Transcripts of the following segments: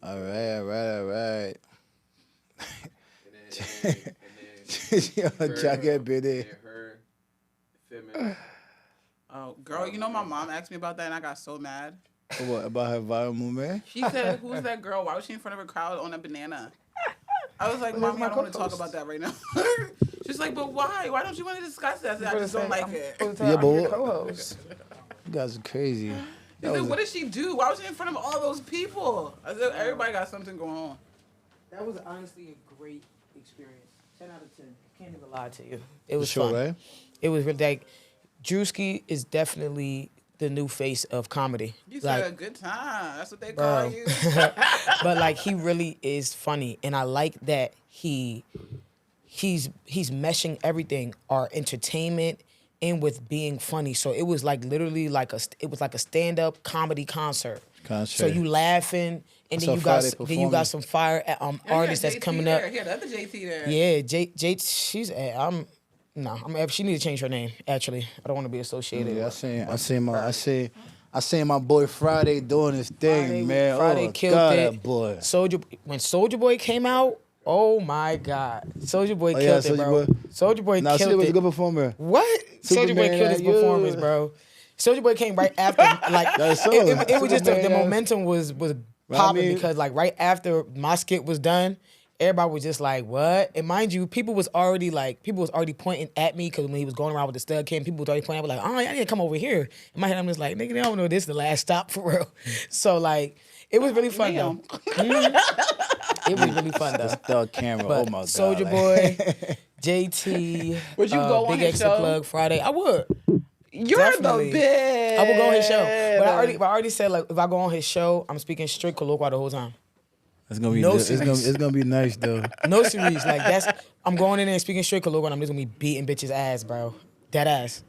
All right. Yo, jacket bitty. Her feminine. Oh, girl, you know my mom asked me about that and I got so mad. What about her viral movement? She said, "Who's that girl? Why was she in front of a crowd on a banana?" I was like, "Mom, I don't want to talk about that right now." She's like, "But why? Why don't you want to discuss that?" I said, "I just don't like it." Yeah, but you guys are crazy. She's like, "What did she do? Why was she in front of all those people?" I said, "Everybody got something going on." That was honestly a great experience. 10 out of 10. Can't even lie to you. It was sure, fun. right? It was really like Drewski is definitely the new face of comedy. You like, said a good time. That's what they call you. But like he really is funny, and I like that he's meshing everything, our entertainment in with being funny. So it was like literally like a stand-up comedy concert. So you laughing, and then you got some fire artists that's coming up. Yeah, the other JT there. Yeah, she's she need to change her name. Actually, I don't want to be associated. Yeah, I seen my boy Friday doing his thing, man. Friday killed God, it. that boy. When Soulja Boy came out, oh my God, Soulja Boy killed it, bro. Soulja Boy killed it. Was a good performer. What? Soulja Boy killed his performance, bro. Soulja Boy came right after, like it was just the momentum was popping because like right after my skit was done, everybody was just like, what? And mind you, people was already pointing at me because when he was going around with the stud cam, people was already pointing at me like, oh, I need to come over here. In my head, I'm just like, nigga, they don't know this is the last stop for real. So like, it was really fun though. It was really fun though. Stud camera, but oh my God. Soulja Boy, JT, would you go on Big his Extra show? Plug Friday. I would. You're Definitely. the bitch. I will go on his show. But I already said like if I go on his show, I'm speaking straight colloquial the whole time. It's gonna be it's gonna be nice though. No series. Like I'm going in there and speaking straight colloquial and I'm just gonna be beating bitches ass, bro. Dead ass.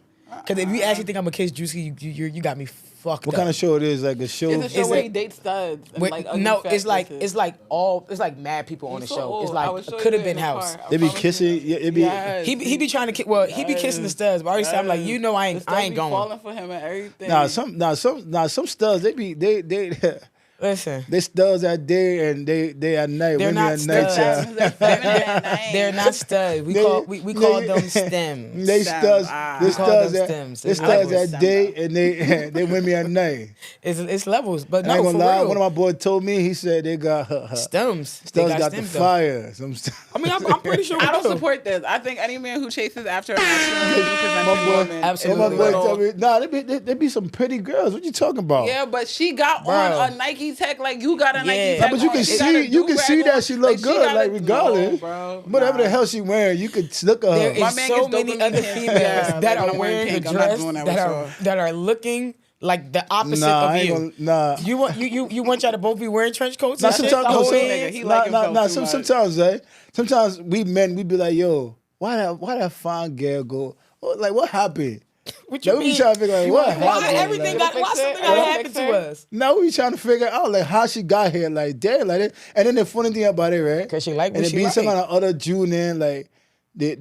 Cause if you actually think I'm a kiss juicy, you got me fucked What up. kind of show it is? Like a show? It's a show where he dates studs. And like no, it's like mad people on the so show. old. It's I like will show could you have in been the house. car. They be kissing. It be. Yes. He be trying to he be kissing the studs, but I already said I'm like, you know I ain't going. Falling for him and everything. Some studs they Listen. they studs at day and they at night. They're Women not at night. studs. They're not studs. We call them stems. They studs. They call studs them at stems. they It's studs levels. at day and they women at night. It's levels, but I ain't no, gonna for lie. real. One of my boys told me. He said they got stems. They studs got the stems, though. fire. I mean, I'm pretty sure we I don't do. support this. I think any man who chases after a masculine My boy, woman, Absolutely. my boy tell me, nah, they be some pretty girls. What you talking about? yeah, but she got Bro. on a Nike tech like you got a Nike Yeah. tech. But you on. can She got a see do-rag that she look on. good, got like a- regardless. No, bro. Whatever Nah. the hell she wearing, you could look at There her. My is man so gets many dopamine other hits. females Yeah, that like, are I'm wearing wearing the pink. I'm not dress doing that with y'all. that are looking like the opposite Nah, of I you. ain't gonna, nah. You want y'all to both be wearing trench coats? Nah, and shit? sometimes, Oh, some- nigga, he like himself too much. sometimes, right? Sometimes we men, we be like, yo, why that fine girl go? Like, what happened? What you Like, we be mean? trying to figure out what Why happened. everything Like, why something it? gotta It'll happen fix to it. us? now we trying to figure out like how she got here, like damn, like that. And then the funny thing about it, right? 'Cause she like what and it she be some like. kind of other June in like they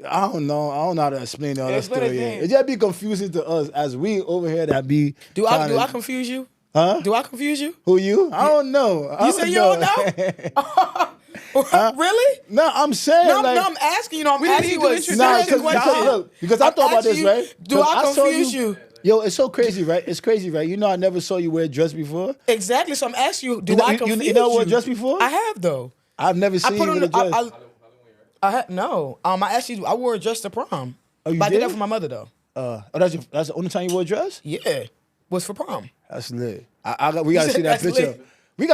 I don't know how to explain all that It's what it story. Yeah. is. It just be confusing to us as we over here that be. Do I tryna- confuse you? Huh? Do I confuse you? Who you? I don't know. I You say you don't Really? No, I'm saying No, like. I'm asking you. I'm didn't asking even you a introduce Nah, serious question. because I I'm thought about this, asking you, right? do 'Cause I saw confuse you? Yo, it's so crazy, right? It's crazy, right? You know, I never saw you wear a dress before. Exactly. So I'm asking you, do You know- I you- confuse you? you never wore a dress before? I have though. I've never I seen put you on with a dress. no. I actually I wore a dress to prom. Oh, you But I did did? that for my mother though. That's the only time you wore a dress? Yeah, was for prom. That's lit. We gotta said see that that's picture. lit. We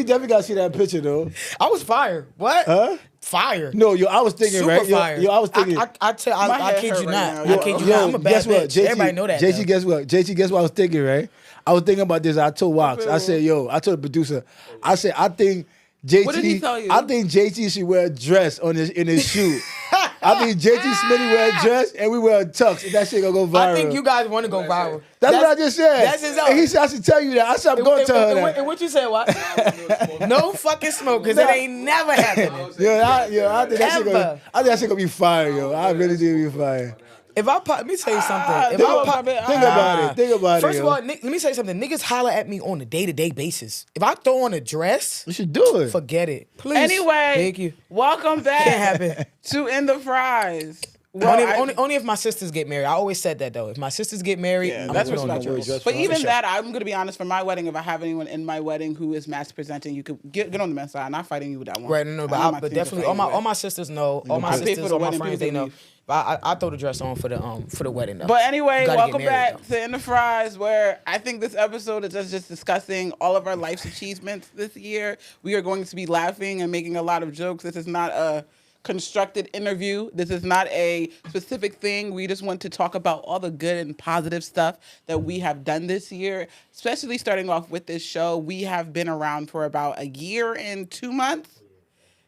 definitely gotta see that picture though. I was fire. What? Huh? Fire. No, yo, I was thinking, Super right? fire. Yo, I was thinking. I My kid head you hurt right not. now. I kid you not. I'm a bad guess what? bitch. Everybody know that. JT, though. guess what? JT, guess what I was thinking, right? I was thinking about this. I told Wax. I said, yo, I told the producer, I said, I think JT. What did he tell you? I think JT should wear a dress in his shoe. I think JT Smitty wear a dress and we wear a tux and that shit gonna go viral. I think you guys want to go viral. That's what I just said. That's his And he said I should tell you that. I said I'm going to tell her that. And what you said? What? No fucking smoke, because it ain't never happening. I think that shit Ever. gonna be fire, yo. I really think it'll be fire. Let me tell you something. Think about it. First of all, let me tell you something. Niggas holler at me on a day-to-day basis. If I throw on a dress, you should do it. Forget it. Please. Anyway, thank you. Welcome back. Can't happen. To In the Fries. Well, only if my sisters get married. I always said that though. If my sisters get married, that's respectable. But even that, I'm gonna be honest. For my wedding, if I have anyone in my wedding who is mass presenting, you could get on the men's side. I'm not fighting you with that one. Right, no, but definitely all my sisters know. All my sisters, all my friends, they know. But I throw the dress on for the wedding though. But anyway, welcome back to In the Fries, where I think this episode is just discussing all of our life's achievements this year. We are going to be laughing and making a lot of jokes. This is not a constructed interview. This is not a specific thing. We just want to talk about all the good and positive stuff that we have done this year, especially starting off with this show. We have been around for about a year and 2 months.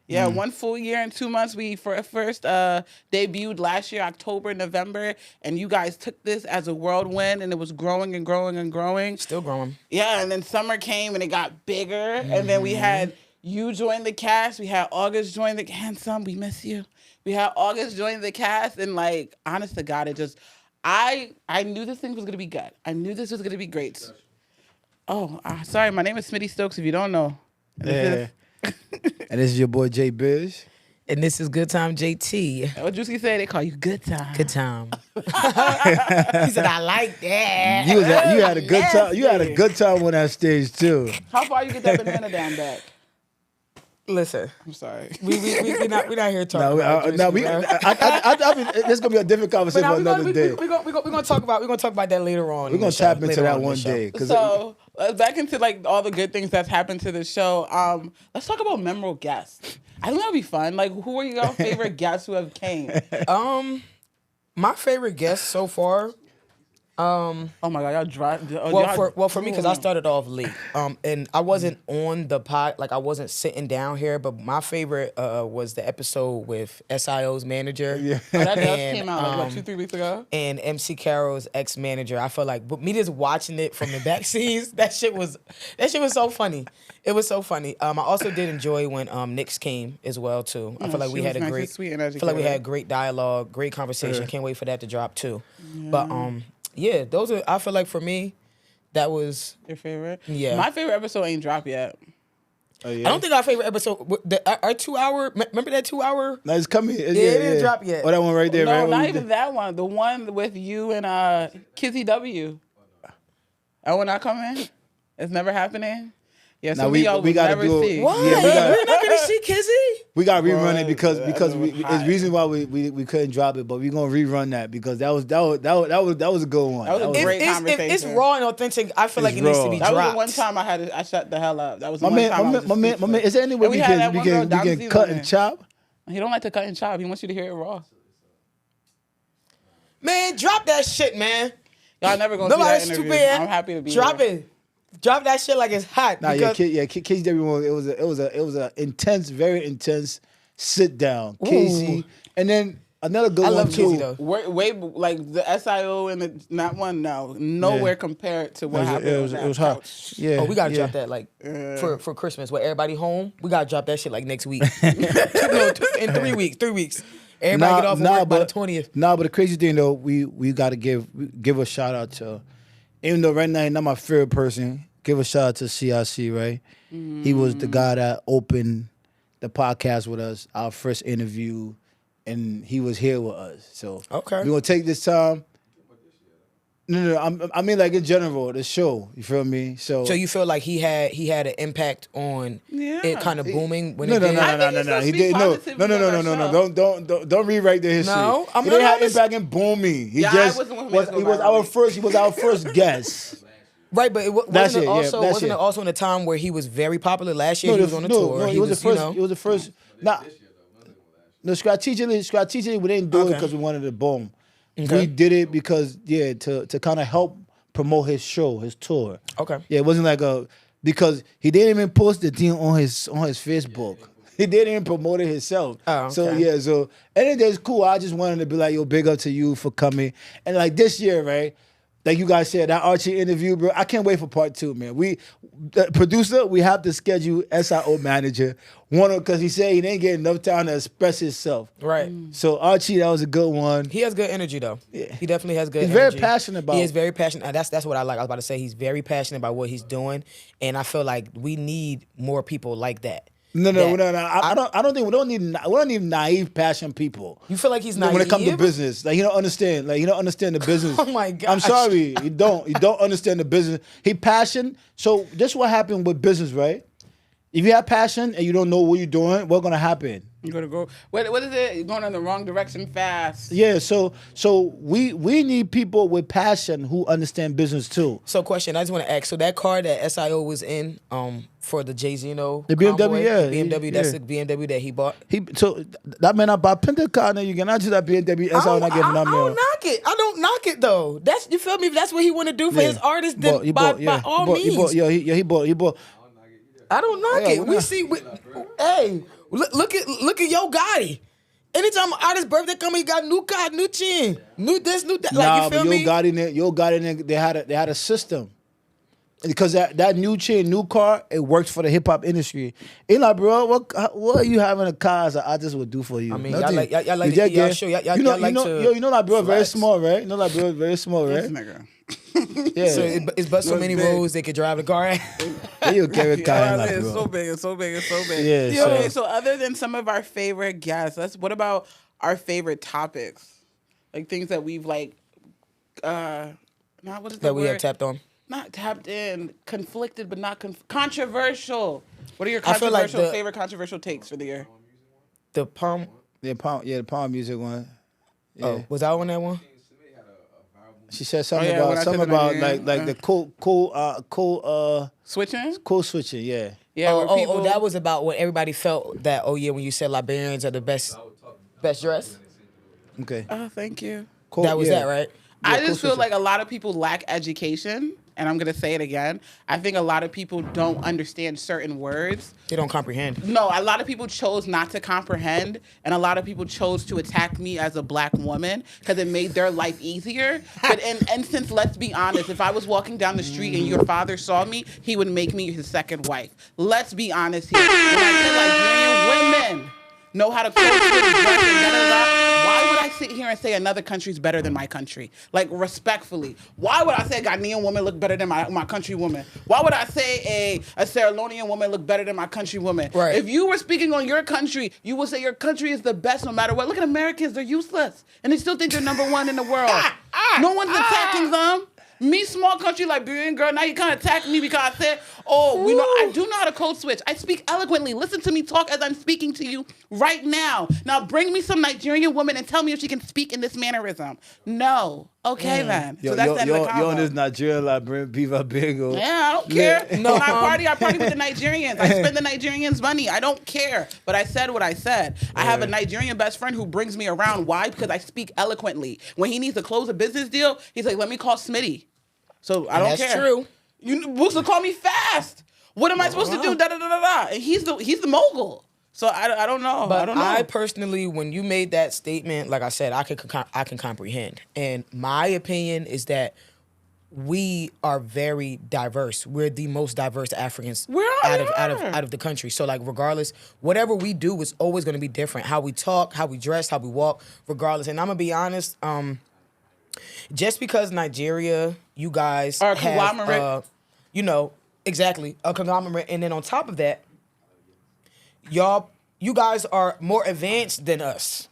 Yeah, 1 full year and 2 months. We first debuted last year, October, November, and you guys took this as a whirlwind, and it was growing and growing and growing. Still growing. Yeah, and then summer came, and it got bigger, and then we had you join the cast. We had August join the handsome. We miss you. We had August join the cast, and like, honest to God, it just, I knew this thing was gonna be good. I knew this was gonna be great. Oh, sorry. My name is Smitty Stokes. If you don't know, and this is your boy Jay Biz. And this is Good Time JT. What Juicy say? They call you Good Time. Good Time. He said, I like that. You had a good time. You had a good time on that stage too. How far you get that banana down back? Listen, I'm sorry. We're not here talking about this gonna be a different conversation for another day. We're gonna talk about that later on. We're gonna tap into that one day. So back into like all the good things that's happened to the show. Let's talk about memorable guests. I think that'd be fun. Like, who are your favorite guests who have came? My favorite guests so far. Oh my God, y'all drive. For me, because I started off late, and I wasn't on the pod, like I wasn't sitting down here. But my favorite was the episode with SIO's manager. Yeah, that came out like 2-3 weeks ago. And MC Carroll's ex-manager. I felt like, but me just watching it from the back scenes, that shit was so funny. It was so funny. I also did enjoy when Nyx came as well too. I feel like we had we had great dialogue, great conversation. Can't wait for that to drop too. Yeah. But yeah, those are. I feel like for me, that was your favorite. Yeah, my favorite episode ain't dropped yet. Oh, yeah? I don't think our favorite episode, our 2 hour. Remember that 2 hour? No, it's coming. It didn't drop yet. Oh, that one right there. No, right? not even that one. The one with you and Kizzy W. That one not coming. It's never happening. Yeah, so we gotta do it. What? Yeah, we're not gonna see Kizzy. We gotta rerun it because it's reason why we couldn't drop it, but we're gonna rerun that because that was a good one. That was a great conversation. If it's raw and authentic, I feel like it needs to be dropped. That was the one time I shut the hell up. That was the my man. Is there any way we can cut and chop? He don't like to cut and chop. He wants you to hear it raw. Man, drop that shit, man. Y'all never gonna see that interview. I'm happy to be here. Drop it. Drop that shit like it's hot. Nah, Casey everyone. It was a intense, very intense sit down. Casey, and then another good one too. Casey, though. Way like the SIO and that one. Nowhere compared to what happened. It was hot. Yeah. Oh, we gotta drop that like for Christmas. Where everybody home, we gotta drop that shit like next week. In 3 weeks. 3 weeks. Everybody get off work by the 20th. But the crazy thing though, we gotta give a shout out to. Even though right now he's not my favorite person, give a shout out to CRC, right? Mm. He was the guy that opened the podcast with us, our first interview, and he was here with us. So we're gonna take this time. No, I mean like in general, the show. You feel me? So you feel like he had an impact on it kind of booming when No. He did no. Don't rewrite the history. No, he didn't have impact in booming. He was our first guest. Right, but wasn't it also in a time where he was very popular? Last year he was on the tour. No, he was the first. He was the first. No, strategically we didn't do it because we wanted to boom. Okay. We did it because to kind of help promote his show, his tour. Okay. Yeah, it wasn't like because he didn't even post the thing on his Facebook. He didn't even promote it himself. Oh, okay. And it's cool. I just wanted to be like, yo, big up to you for coming. And like this year, right? like you guys said, that Archie interview, bro. I can't wait for part 2, man. The producer, we have to schedule SIO manager. Because he said he didn't get enough time to express himself. Right. So Archie, that was a good one. He has good energy though. Yeah. He definitely has good He's energy. very passionate about. He is very passionate. That's what I like. I was about to say he's very passionate about what he's doing, and I feel like we need more people like that. No. I don't think we don't need naive, passionate people. You feel like he's naive when it comes to business? Like he don't understand. Like he don't understand the business. Oh my gosh. I'm sorry, you don't. You don't understand the business. He passionate. So this is what happened with business, right? If you have passion and you don't know what you're doing, what's gonna happen? You're gonna go. What is it? You're going in the wrong direction fast. Yeah. So we need people with passion who understand business too. So question, I just want to ask. So that car that SIO was in, for the Jay-Zeno the BMW, convoy, yeah, the BMW, that's the BMW that he bought. So that man, I bought Pentacar. Now you cannot do that BMW. SIO not giving that I man. don't knock it. I don't knock it though. That's, you feel me? If that's what he want to do for his artist, then by all means. He bought. I don't knock it. We see. Hey, look at Yo Gotti. Anytime an artist's birthday come, he got new car, new chin, new this, new that. Like, you feel me? Yo Gotti, they had a system. Because that new chain, new car, it works for the hip hop industry. Ain't like, bro, what are you having a car as an artist would do for you? I mean, nothing. y'all like to y'all show. Y'all like to. You know that bro very small, right? You know that bro very small, right? This nigga. Yeah. So it's but so many roads they could drive the car at. You carry car like, It's bro. so big. It's so big. It's so big. Yeah. Okay, so other than some of our favorite guests, what about our favorite topics? Like things that we've what is the That we word? have tapped on. Not tapped in, conflicted, but not controversial. What are your I feel like favorite controversial takes for the year? The palm. the palm music one. Yeah. Oh, was I on that one? She said something yeah, when I about said the Nigerian, like the cool Switching? yeah. Yeah. where people, That was about when everybody felt that. Oh yeah, when you said Liberians are the best dressed. Okay. Oh, thank you. Cool, That was yeah. that, right? I cool just feel switching. like a lot of people lack education, and I'm gonna say it again. I think a lot of people don't understand certain words. They don't comprehend. No, a lot of people chose not to comprehend, and a lot of people chose to attack me as a black woman because it made their life easier. But in instance, let's be honest, if I was walking down the street and your father saw me, he would make me his second wife. Let's be honest here. When I said Liberian women know how to code switch, dress, and da-da-da, why would I sit here and say another country's better than my country? Like, respectfully. Why would I say a Ghanaian woman look better than my country woman? Why would I say a Sierra Leonean woman look better than my country woman? Right. If you were speaking on your country, you would say your country is the best no matter what. Look at Americans, they're useless. And they still think they're number one in the world. No one's attacking them. Me, small country Liberian girl, now you can't attack me because I said, I do know how to code switch. I speak eloquently. Listen to me talk as I'm speaking to you right now. Now bring me some Nigerian woman and tell me if she can speak in this mannerism. No. Okay then. So that's the end of the You're on convo. this Nigerian Liberian Viva Bingo. Yeah, I don't care. Yeah. No, when I party with the Nigerians. I spend the Nigerians' money. I don't care. But I said what I said. I have a Nigerian best friend who brings me around. Why? Because I speak eloquently. When he needs to close a business deal, he's like, let me call Smitty. So I don't care. That's true. You supposed to call me fast. What am I supposed to do? Da da da da da. And he's the mogul. So I don't know. But I don't know. I personally, when you made that statement, like I said, I can comprehend. And my opinion is that we are very diverse. We're the most diverse Africans out of the country. So like regardless, whatever we do is always going to be different. How we talk, how we dress, how we walk, regardless. And I'm gonna be honest. Just because Nigeria, you guys are a have, conglomerate. Exactly, a conglomerate, and then on top of that, you guys are more advanced than us.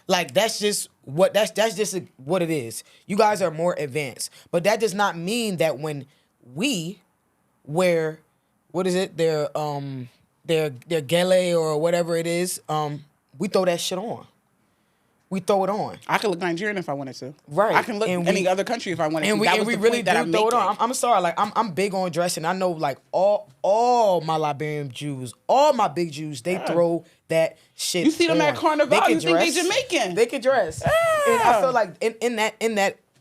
Like that's just what it is. You guys are more advanced, but that does not mean that when we wear their gele or whatever it is, we throw that shit on. We throw it on. I could look Nigerian if I wanted to. Right. I can look any other country if I wanted to. We really do throw it on. I'm sorry. Like I'm big on dressing. I know like all my Liberian Jews, all my big Jews, they throw that shit. You see them on. at Carnival, you think they Jamaican. They can dress. And I feel like in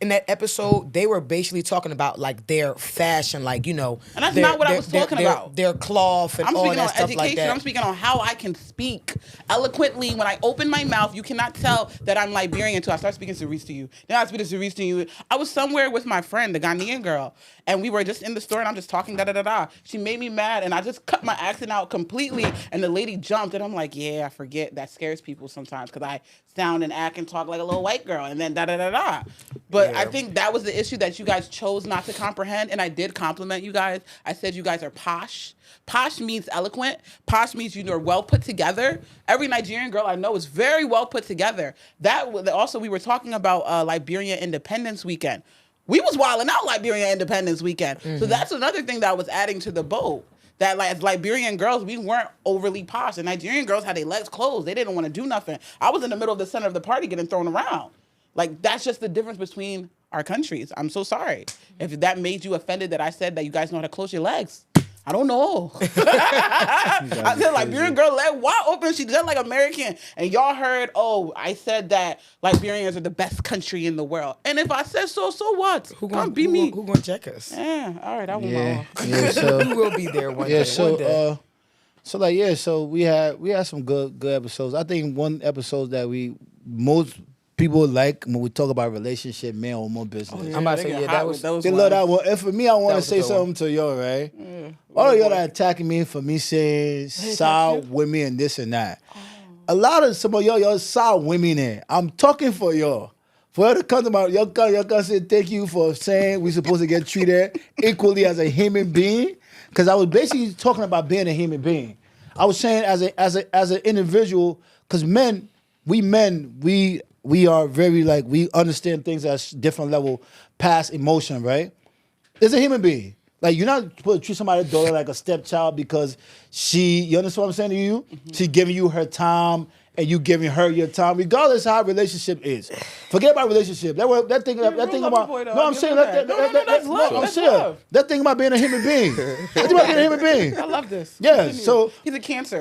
in that episode, they were basically talking about like their fashion, like, you know. And that's not what I was talking about. Their cloth and all that stuff like that. I'm speaking on how I can speak eloquently. When I open my mouth, you cannot tell that I'm Liberian until I start speaking Cerise to you. Then I speak to Cerise to you. I was somewhere with my friend, the Ghanaian girl, and we were just in the store, and I'm just talking da-da-da-da. She made me mad, and I just cut my accent out completely, and the lady jumped, and I'm like, yeah, I forget. That scares people sometimes, because I sound and act and talk like a little white girl, and then da-da-da-da. But I think that was the issue that you guys chose not to comprehend, and I did compliment you guys. I said you guys are posh. Posh means eloquent. Posh means you are well put together. Every Nigerian girl I know is very well put together. Also, we were talking about Liberian Independence Weekend. We was wilding out Liberian Independence Weekend. So that's another thing that was adding to the boat. That like as Liberian girls, we weren't overly posh. And Nigerian girls had their legs closed. They didn't want to do nothing. I was in the middle of the center of the party getting thrown around. Like, that's just the difference between our countries. I'm so sorry. If that made you offended that I said that you guys know how to close your legs. I don't know. I said Liberian girl leg wide open. She just like American. And y'all heard, I said that Liberians are the best country in the world. And if I said so what? Who gonna be me? Who gonna check us? Yeah, all right, I want my Yeah, so we will be there one day. So we had some good episodes. I think one episode that most people like when we talk about relationship, man, or more business. I'm about to say, that was they love that one. And for me, I want to say something to y'all, right? All of y'all that attacking me for me saying side women and this and that. Some of y'all side women in. I'm talking for y'all. For y'all to come to y'all can say thank you for saying we're supposed to get treated equally as a human being. Because I was basically talking about being a human being. I was saying as an individual, because we are very we understand things at a different level past emotion, right? It's a human being. Like, you're not supposed to treat somebody's daughter like a stepchild because you understand what I'm saying to you? Mm-hmm. She's giving you her time and you giving her your time, regardless how a relationship is. Forget about relationship. That thing about that thing about being a human being. That's about being a human being. I love this. Yeah, Continue. so he's a Cancer.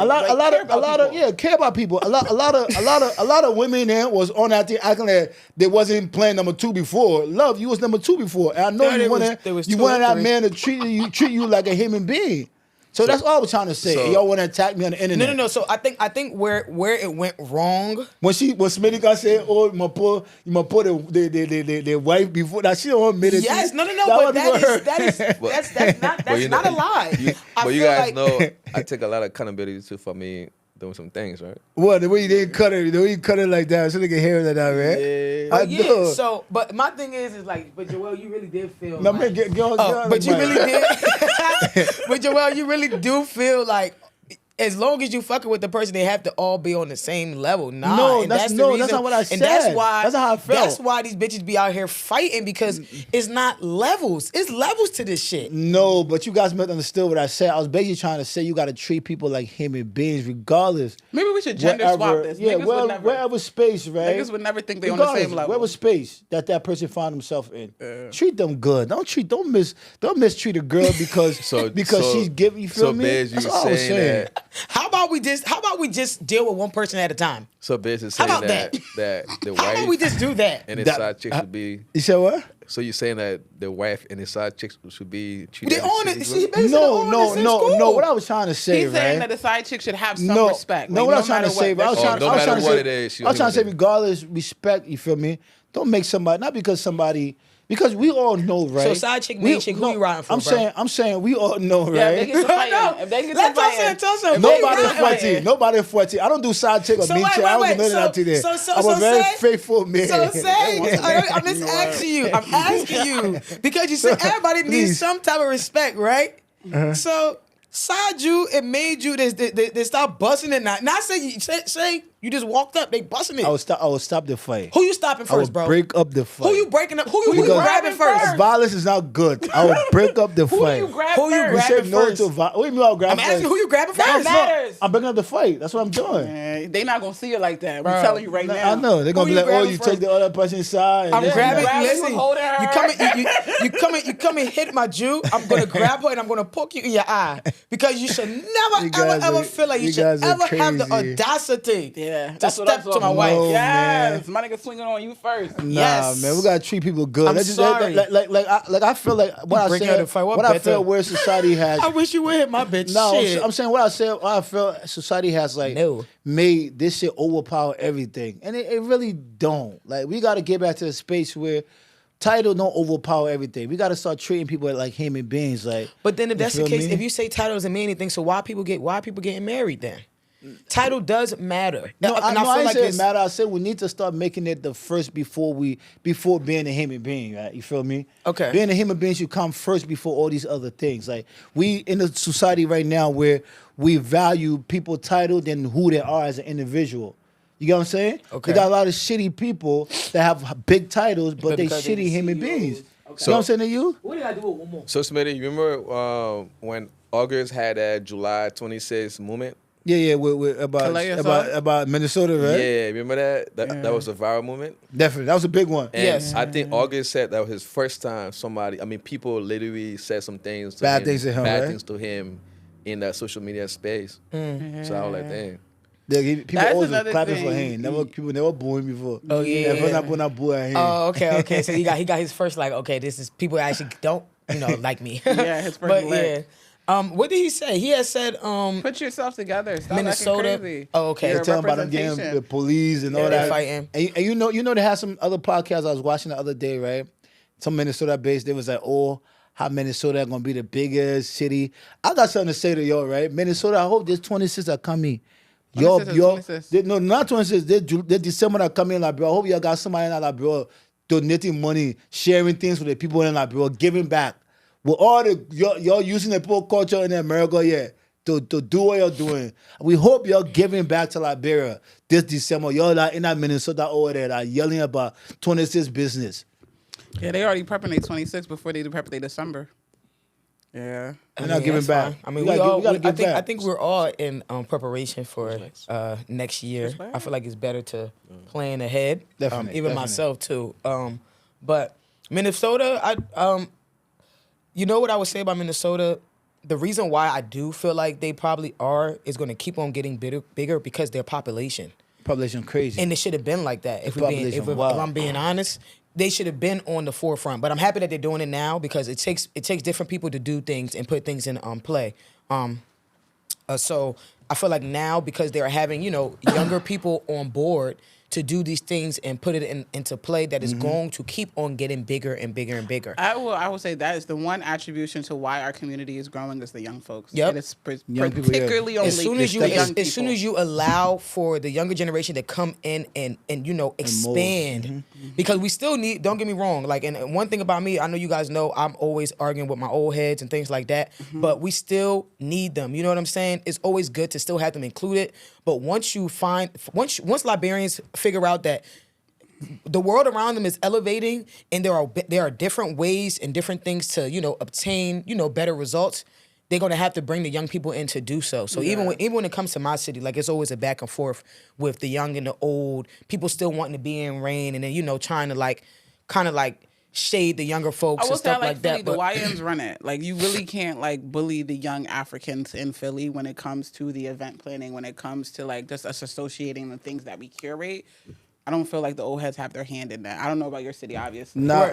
care about people. A lot of women there was on that thing acting like they wasn't playing number 2 before. Love, you was number 2 before. And I know you wanted that man to treat you like a human being. So that's all I was trying to say. Y'all want to attack me on the internet? No. So I think where it went wrong when Smitty got said, "Oh, you put the wife before that," she don't admit it. Yes, no. But that's not a lie. But you guys know I take a lot of accountability too for me doing some things, right? What, the way you didn't cut it, like that, so they can hear that, right? Yeah. I know. So, but my thing is like, but Joel, you really did feel. No, man, but you really did. But Joel, you really do feel like, as long as you fucking with the person, they have to all be on the same level. That's not what I said. And that's why. That's how I felt. That's why these bitches be out here fighting, because it's not levels. It's levels to this shit. No, but you guys misunderstood what I said. I was basically trying to say you got to treat people like human beings, regardless. Maybe we should gender swap this. Yeah, wherever space, right? Niggas would never think they on the same level. Wherever space that person found himself in, treat them good. Don't mistreat a girl because she's giving. You feel me? That's all I was saying. How about we just deal with one person at a time? So basically saying that the wife. How about we just do that? And his side chick should be. You said what? So you're saying that the wife and his side chicks should be treated? They own it. No. What I was trying to say, he's saying that the side chick should have some respect. No, what I was trying to say, I was trying to say, regardless respect. You feel me? Don't make somebody, not because somebody. Because we all know, right? So side chick, main chick, who you riding for, I'm saying we all know, right? Yeah, if they get to fighting. If they get to fighting. Nobody 40. I don't do side chick or main chick. I don't do none of that today. I'm a very faithful man. So say, I'm just asking you. I'm asking you. Because you said everybody needs some type of respect, right? So side you, it made you, they stop busting it. Not say you just walked up, they busting it. I will stop the fight. Who you stopping first, bro? Break up the fight. Who you breaking up? Who you grabbing first? Violence is not good. I will break up the fight. Who you grabbing first? What do you mean I'll grab first? I'm asking who you grabbing first. That matters. I'm breaking up the fight. That's what I'm doing. They not gonna see it like that. I'm telling you right now. I know. They're gonna be like, oh, you take the other person's side. I'm grabbing. Listen, holding her. you come and hit my Jew. I'm gonna grab her and I'm gonna poke you in your eye, because you should never ever feel like you should ever have the audacity Yeah, to step to my wife. No, Yes, man. my nigga swinging on you first. Nah, Yes. man, we gotta treat people good. I'm sorry. I feel like what I breaking out said. the fight. What What I better? feel where society has. I wish you would hit my bitch. No, Shit. I'm saying what I said. What I feel society has like No. made this shit overpower everything, and it really don't. Like we got to get back to the space where title don't overpower everything. We got to start treating people like human beings. Like, But then if you that's the feel case, me? if you say title doesn't mean anything, so why people getting married then? Title does matter. No, And I feel ain't saying it it's- matter. I said we need to start making it the first before being a human being, right? You feel me? Okay. Being a human being should come first before all these other things. Like we in a society right now where we value people title than who they are as an individual. You get what I'm saying? Okay. We got a lot of shitty people that have big titles, but they because they're shitty the human CEOs. beings. Okay. You know what I'm saying to you? What did I do with one more? So, Smitty, you remember when August had that July 26th movement? Yeah, with about Minnesota, right? Yeah, remember that? That was a viral movement. Definitely, that was a big one. And Yes. I think August said that was his first time people literally said some things to Bad him, things to him, bad right? things to him in that social media space. So I was like, dang. People That's always another clapping for thing. him. People never booing before. Oh, yeah. Never not booing him. Oh, okay. So he got his first this is people actually don't like me. Yeah, his first But leg. yeah. What did he say? He had said Put yourself together. Stop Minnesota. acting crazy. Oh, okay. They're Your talking about them getting representation. the police and all they that. fighting. And you know they had some other podcasts I was watching the other day, right? Some Minnesota based. They was like, oh, how Minnesota gonna be the biggest city. I got something to say to y'all, right? Minnesota, I hope there's 26 that come in. 26. No, not 26. They December that come in, like, bro. I hope y'all got somebody in, like, bro, donating money, sharing things with the people in, like, bro, giving back. With all the y'all using the poor culture in America, yeah, to do what you're doing. We hope you're giving back to Liberia this December. Y'all like in that Minnesota over there, like yelling about 26 business. Yeah, they already prepping their 26 before they prep their December. Yeah. We're not giving that's back. fine. I mean, We gotta I give back. think we're all in preparation for next year. I feel like it's better to plan ahead. Definitely, Even definitely. myself too. But Minnesota, you know what I would say about Minnesota? The reason why I do feel like they probably is going to keep on getting bigger because their population. Population crazy. And it should have been like that. If population, if wow. I'm being honest, they should have been on the forefront. But I'm happy that they're doing it now because it takes different people to do things and put things in play. So I feel like now because they're having younger people on board to do these things and put it into play, that is going to keep on getting bigger and bigger and bigger. I will say that is the one attribution to why our community is growing is the young folks. Yep. It is Young people, yeah. particularly only As soon as young you allow for the younger generation to come in and expand, because we still need. Don't get me wrong. Like, and one thing about me, I know you guys know I'm always arguing with my old heads and things like that. But we still need them. You know what I'm saying? It's always good to still have them included. But once Liberians figure out that the world around them is elevating and there are different ways and different things to obtain better results, they're going to have to bring the young people in to do so. So even when it comes to my city, like it's always a back and forth with the young and the old, people still wanting to be in rain and then trying to kind of shade the younger folks I will and say stuff like Philly, that. the But YNs run it. Like you really can't bully the young Africans in Philly when it comes to the event planning, when it comes to just us associating the things that we curate. I don't feel like the old heads have their hand in that. I don't know about your city, obviously. Nah,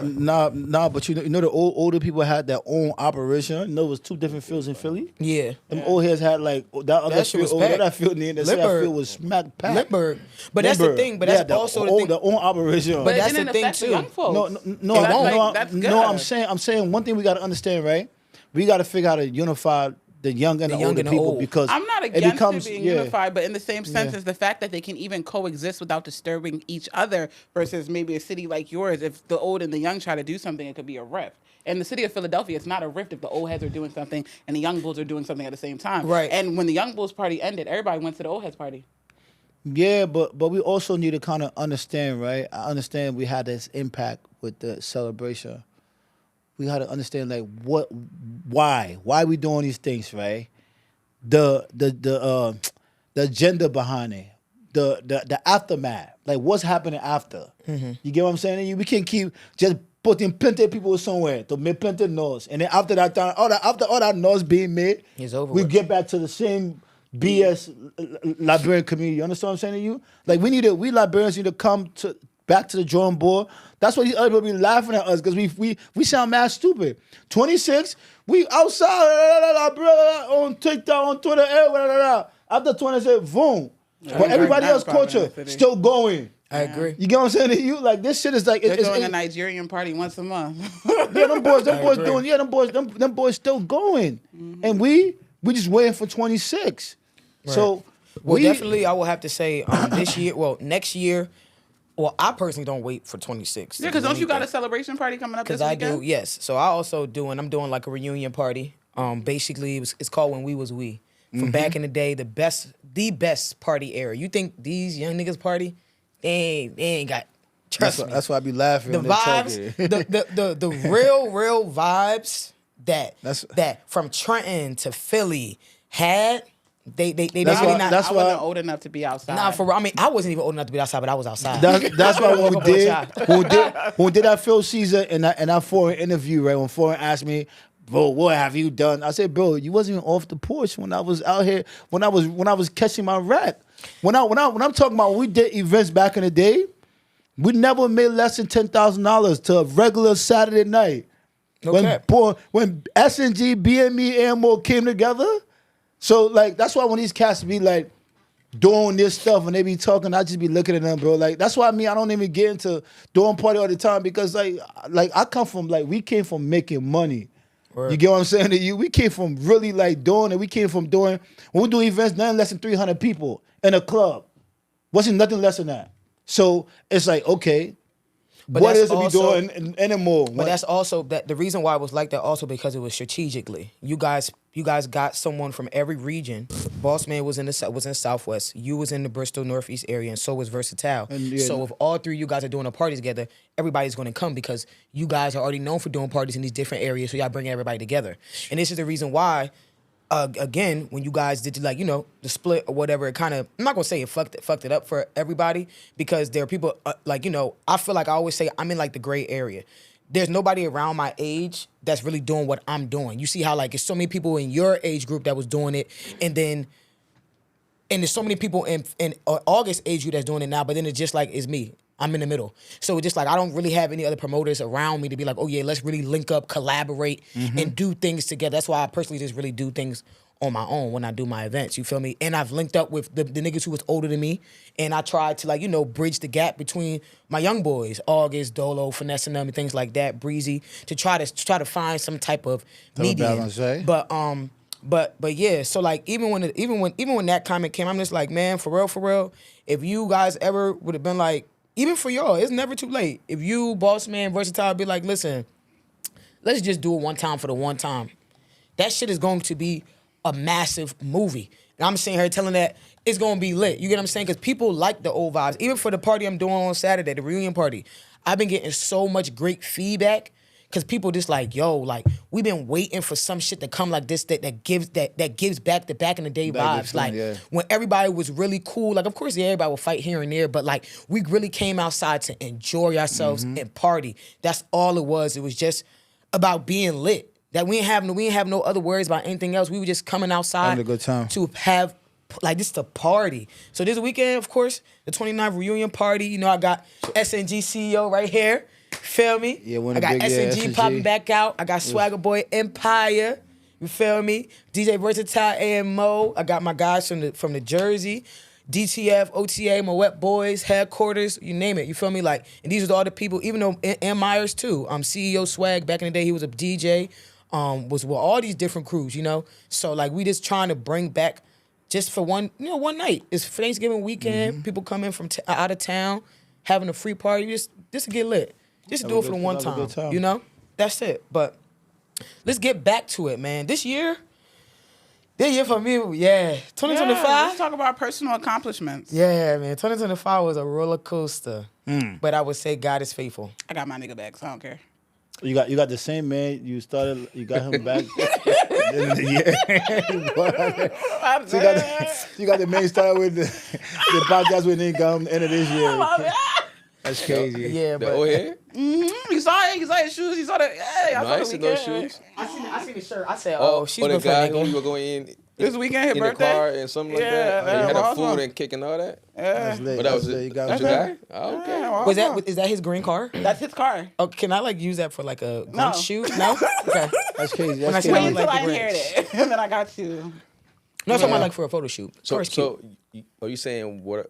but the older people had their own operation. It was two different fields in Philly. yeah. Them old heads had that other That shit field, was packed. that field in that Lindbergh. field was smack packed. Lindbergh. But that's the thing. But that's also the thing. The own operation. But it that's didn't the thing, affect the too. young folks. No, That's good. I'm saying one thing we got to understand, right? We got to figure out how to unify the young and the young older and the people old. because I'm not it against becomes it being yeah. unified, but in the same sense as the fact that they can even coexist without disturbing each other versus maybe a city like yours. If the old and the young try to do something, it could be a rift. In the city of Philadelphia, it's not a rift if the old heads are doing something and the young bulls are doing something at the same time. Right. And when the young bulls party ended, everybody went to the old heads party. Yeah, but we also need to kind of understand, right? I understand we had this impact with the celebration. We had to understand why we doing these things, right? The agenda behind it, the aftermath, like what's happening after. You get what I'm saying? We can't keep just putting plenty of people somewhere to make plenty of noise, and then after that time, after all that noise being made, It's over we with. get back to the same BS Liberian community. You understand what I'm saying to you? Like we Liberians need to come back to the drawing board. That's why these other people be laughing at us because we sound mad stupid. 26, we outside on TikTok, on Twitter, after 26, boom. But everybody else culture still going. I agree. You get what I'm saying to you? Like this shit is like they're doing a Nigerian party once a month. Yeah, them boys still going, and we just waiting for 26. Right. So definitely, I will have to say this year. Well, next year. Well, I personally don't wait for 26. Yeah, because don't you got a celebration party coming up this weekend? Because I do, yes. So I also do, and I'm doing like a reunion party. Basically, it's called When We Was We. From back in the day, the best party era. You think these young niggas party? They ain't got. Trust me. That's why I be laughing. The vibes, the real vibes that from Trenton to Philly had. They really not. I wasn't old enough to be outside. Nah, I wasn't even old enough to be outside, but I was outside. That's why when we did that Phil Caesar and that foreign interview, right? When foreign asked me, bro, what have you done? I said, bro, you wasn't even off the porch when I was out here when I was catching my rack. When I'm talking about when we did events back in the day, we never made less than $10,000 to a regular Saturday night. Okay. When SNG, BME, AMO came together. So, like, that's why when these cats be, like, doing this stuff and they be talking, I just be looking at them, bro. Like, that's why I don't even get into doing party all the time because, like I come from, like, we came from making money. Word. You get what I'm saying to you? We came from really, like, doing it. We came from doing, when we do events, nothing less than 300 people in a club. Wasn't nothing less than that. So, it's like, okay, but what is it we doing anymore? But that's also, the reason why it was like that also because it was strategically. You guys got someone from every region. Boss Man was in the Southwest. You was in the Bristol Northeast area, and so was Versatile. So if all three of you guys are doing a party together, everybody's going to come because you guys are already known for doing parties in these different areas. So y'all bring everybody together, and this is the reason why. Again, when you guys did the split or whatever, it kind of, I'm not gonna say it fucked it up for everybody because there are people I feel like I always say I'm in like the gray area. There's nobody around my age that's really doing what I'm doing. You see how like there's so many people in your age group that was doing it, and there's so many people in August age group that's doing it now, but then it's just like it's me. I'm in the middle. So it's just like I don't really have any other promoters around me to be like, oh yeah, let's really link up, collaborate, and do things together. That's why I personally just really do things on my own when I do my events. You feel me? And I've linked up with the niggas who was older than me, and I tried to bridge the gap between my young boys, August, Dolo, finessing them and things like that, Breezy, to try to find some type of medium. But yeah, so like even when that comment came, I'm just like, man, for real, if you guys ever would have been like, even for y'all, it's never too late. If you, Boss Man, Versatile, be like, listen, let's just do it one time for the one time. That shit is going to be a massive movie. And I'm sitting here telling that it's going to be lit. You get what I'm saying? Because people like the old vibes. Even for the party I'm doing on Saturday, the reunion party, I've been getting so much great feedback because people just like, yo, like, we've been waiting for some shit to come like this that gives back the back in the day vibes. When everybody was really cool, like, of course, everybody will fight here and there, but like, we really came outside to enjoy ourselves and party. That's all it was. It was just about being lit. That we didn't have no other worries about anything else. We were just coming outside having a good time to have like this to party. So this weekend, of course, the 29th reunion party. I got SNG CEO right here. Feel me? Yeah, I got SNG popping back out. I got Swagger Boy Empire. You feel me? DJ Versatile AMO. I got my guys from the Jersey. DTF, OTA, my Wet Boys, Headquarters, you name it. You feel me? Like, and these are all the people, even though M. Myers too. CEO Swag, back in the day, he was a DJ. Was with all these different crews, So like we just trying to bring back just for one night. It's Thanksgiving weekend. People come in from out of town, having a free party. Just to get lit. Just to do it for the one time. That's it. But let's get back to it, man. This year for me, 2025. Let's talk about personal accomplishments. Yeah, man. 2025 was a roller coaster. But I would say God is faithful. I got my nigga back, so I don't care. You got the same man. You got him back. You got the man started with the podcast with him end of this year. That's crazy. Yeah, but old hair? You saw it. You saw his shoes. You saw the. Hey, I see those shoes. I seen the shirt. I said, Oh, she's the good for a guy nigga. who you were going in. This weekend, his in birthday. the car and something like Yeah, that. He had a awesome. food and cake and all that. That's lit. But that was That's lit. it. You got That was it. your guy? Oh, okay. Yeah, Is that his green car? That's his car. Oh, can I like use that for like a No. grunt shoot? No. Okay. That's crazy. When I That's say Wait crazy. like until I the inherit Grinch. it, and then I got you. No, I'm talking about like for a photo shoot. Car's cute. So, are you saying what?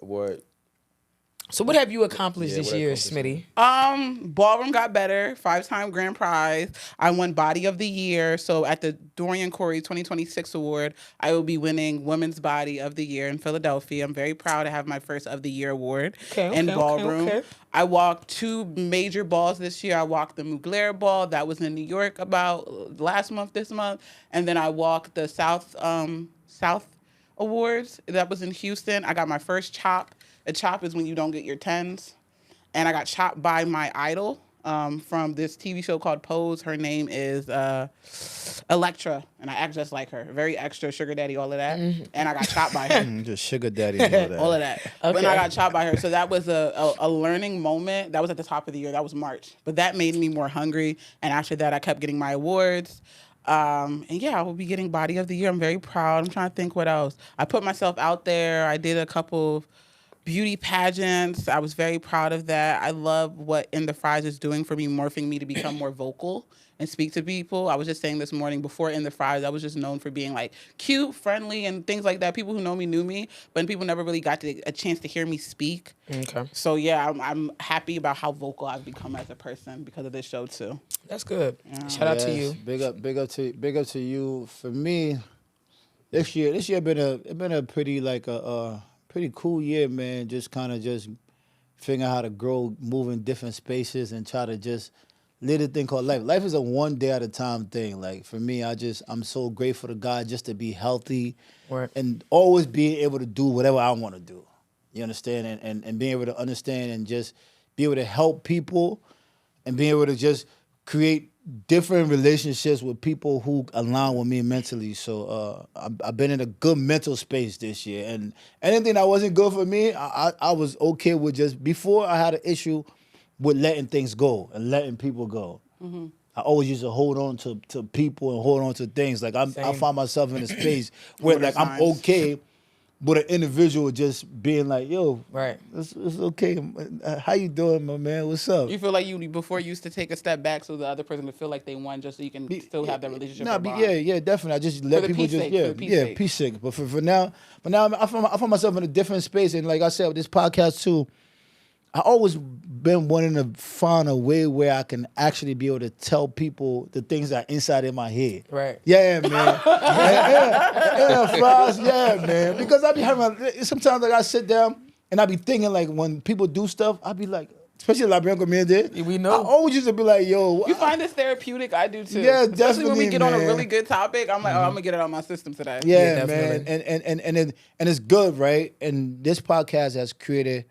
So what have you accomplished Yeah, this what year, accomplished? Smitty? Ballroom got better. 5-time grand prize. I won Body of the Year. So at the Dorian Corey 2026 award, I will be winning Women's Body of the Year in Philadelphia. I'm very proud to have my first of the year award in ballroom. Okay. I walked 2 major balls this year. I walked the Mugler Ball that was in New York about last month, this month, and then I walked the South Awards that was in Houston. I got my first chop. A chop is when you don't get your 10s. And I got chopped by my idol from this TV show called Pose. Her name is Electra, and I act just like her. Very extra, sugar daddy, all of that. And I got chopped by her. Just sugar daddy and all that. All of that. When I got chopped by her. So that was a learning moment. That was at the top of the year. That was March. But that made me more hungry. And after that, I kept getting my awards. And yeah, I will be getting Body of the Year. I'm very proud. I'm trying to think what else. I put myself out there. I did a couple of beauty pageants. I was very proud of that. I love what In the Fries is doing for me, morphing me to become more vocal and speak to people. I was just saying this morning, before In the Fries, I was just known for being like cute, friendly, and things like that. People who know me knew me, but people never really got a chance to hear me speak. Okay. So yeah, I'm happy about how vocal I've become as a person because of this show too. That's good. Shout out to you. Big up to you. For me, this year been a pretty pretty cool year, man. Just kind of just figuring out how to grow, move in different spaces, and try to just live a thing called life. Life is a one day at a time thing. Like for me, I'm so grateful to God just to be healthy and always being able to do whatever I want to do. You understand? And being able to understand and just be able to help people and being able to just create different relationships with people who align with me mentally. So I've been in a good mental space this year. And anything that wasn't good for me, I was okay with just, before I had an issue with letting things go and letting people go. Mm-hmm. I always used to hold on to people and hold on to things. Like I find myself in a space where like I'm okay with an individual just being like, yo, it's okay. How you doing, my man? What's up? You feel like you before used to take a step back so the other person to feel like they won, just so you can still have that relationship. Yeah, definitely. I just let people just peace sake. But for now, I find myself in a different space, and like I said with this podcast too, I always been wanting to find a way where I can actually be able to tell people the things that are inside in my head. Right. Yeah, man. Yeah, man. Because I be having, sometimes like I sit down and I be thinking like when people do stuff, I be like, especially Liberian community. We know. I always used to be like, yo. You find this therapeutic? I do too. Yeah, especially definitely, when we get on a man. really good topic. I'm like, oh, I'm gonna get it out of my system today. Yeah, man. And it's good, right? And this podcast has created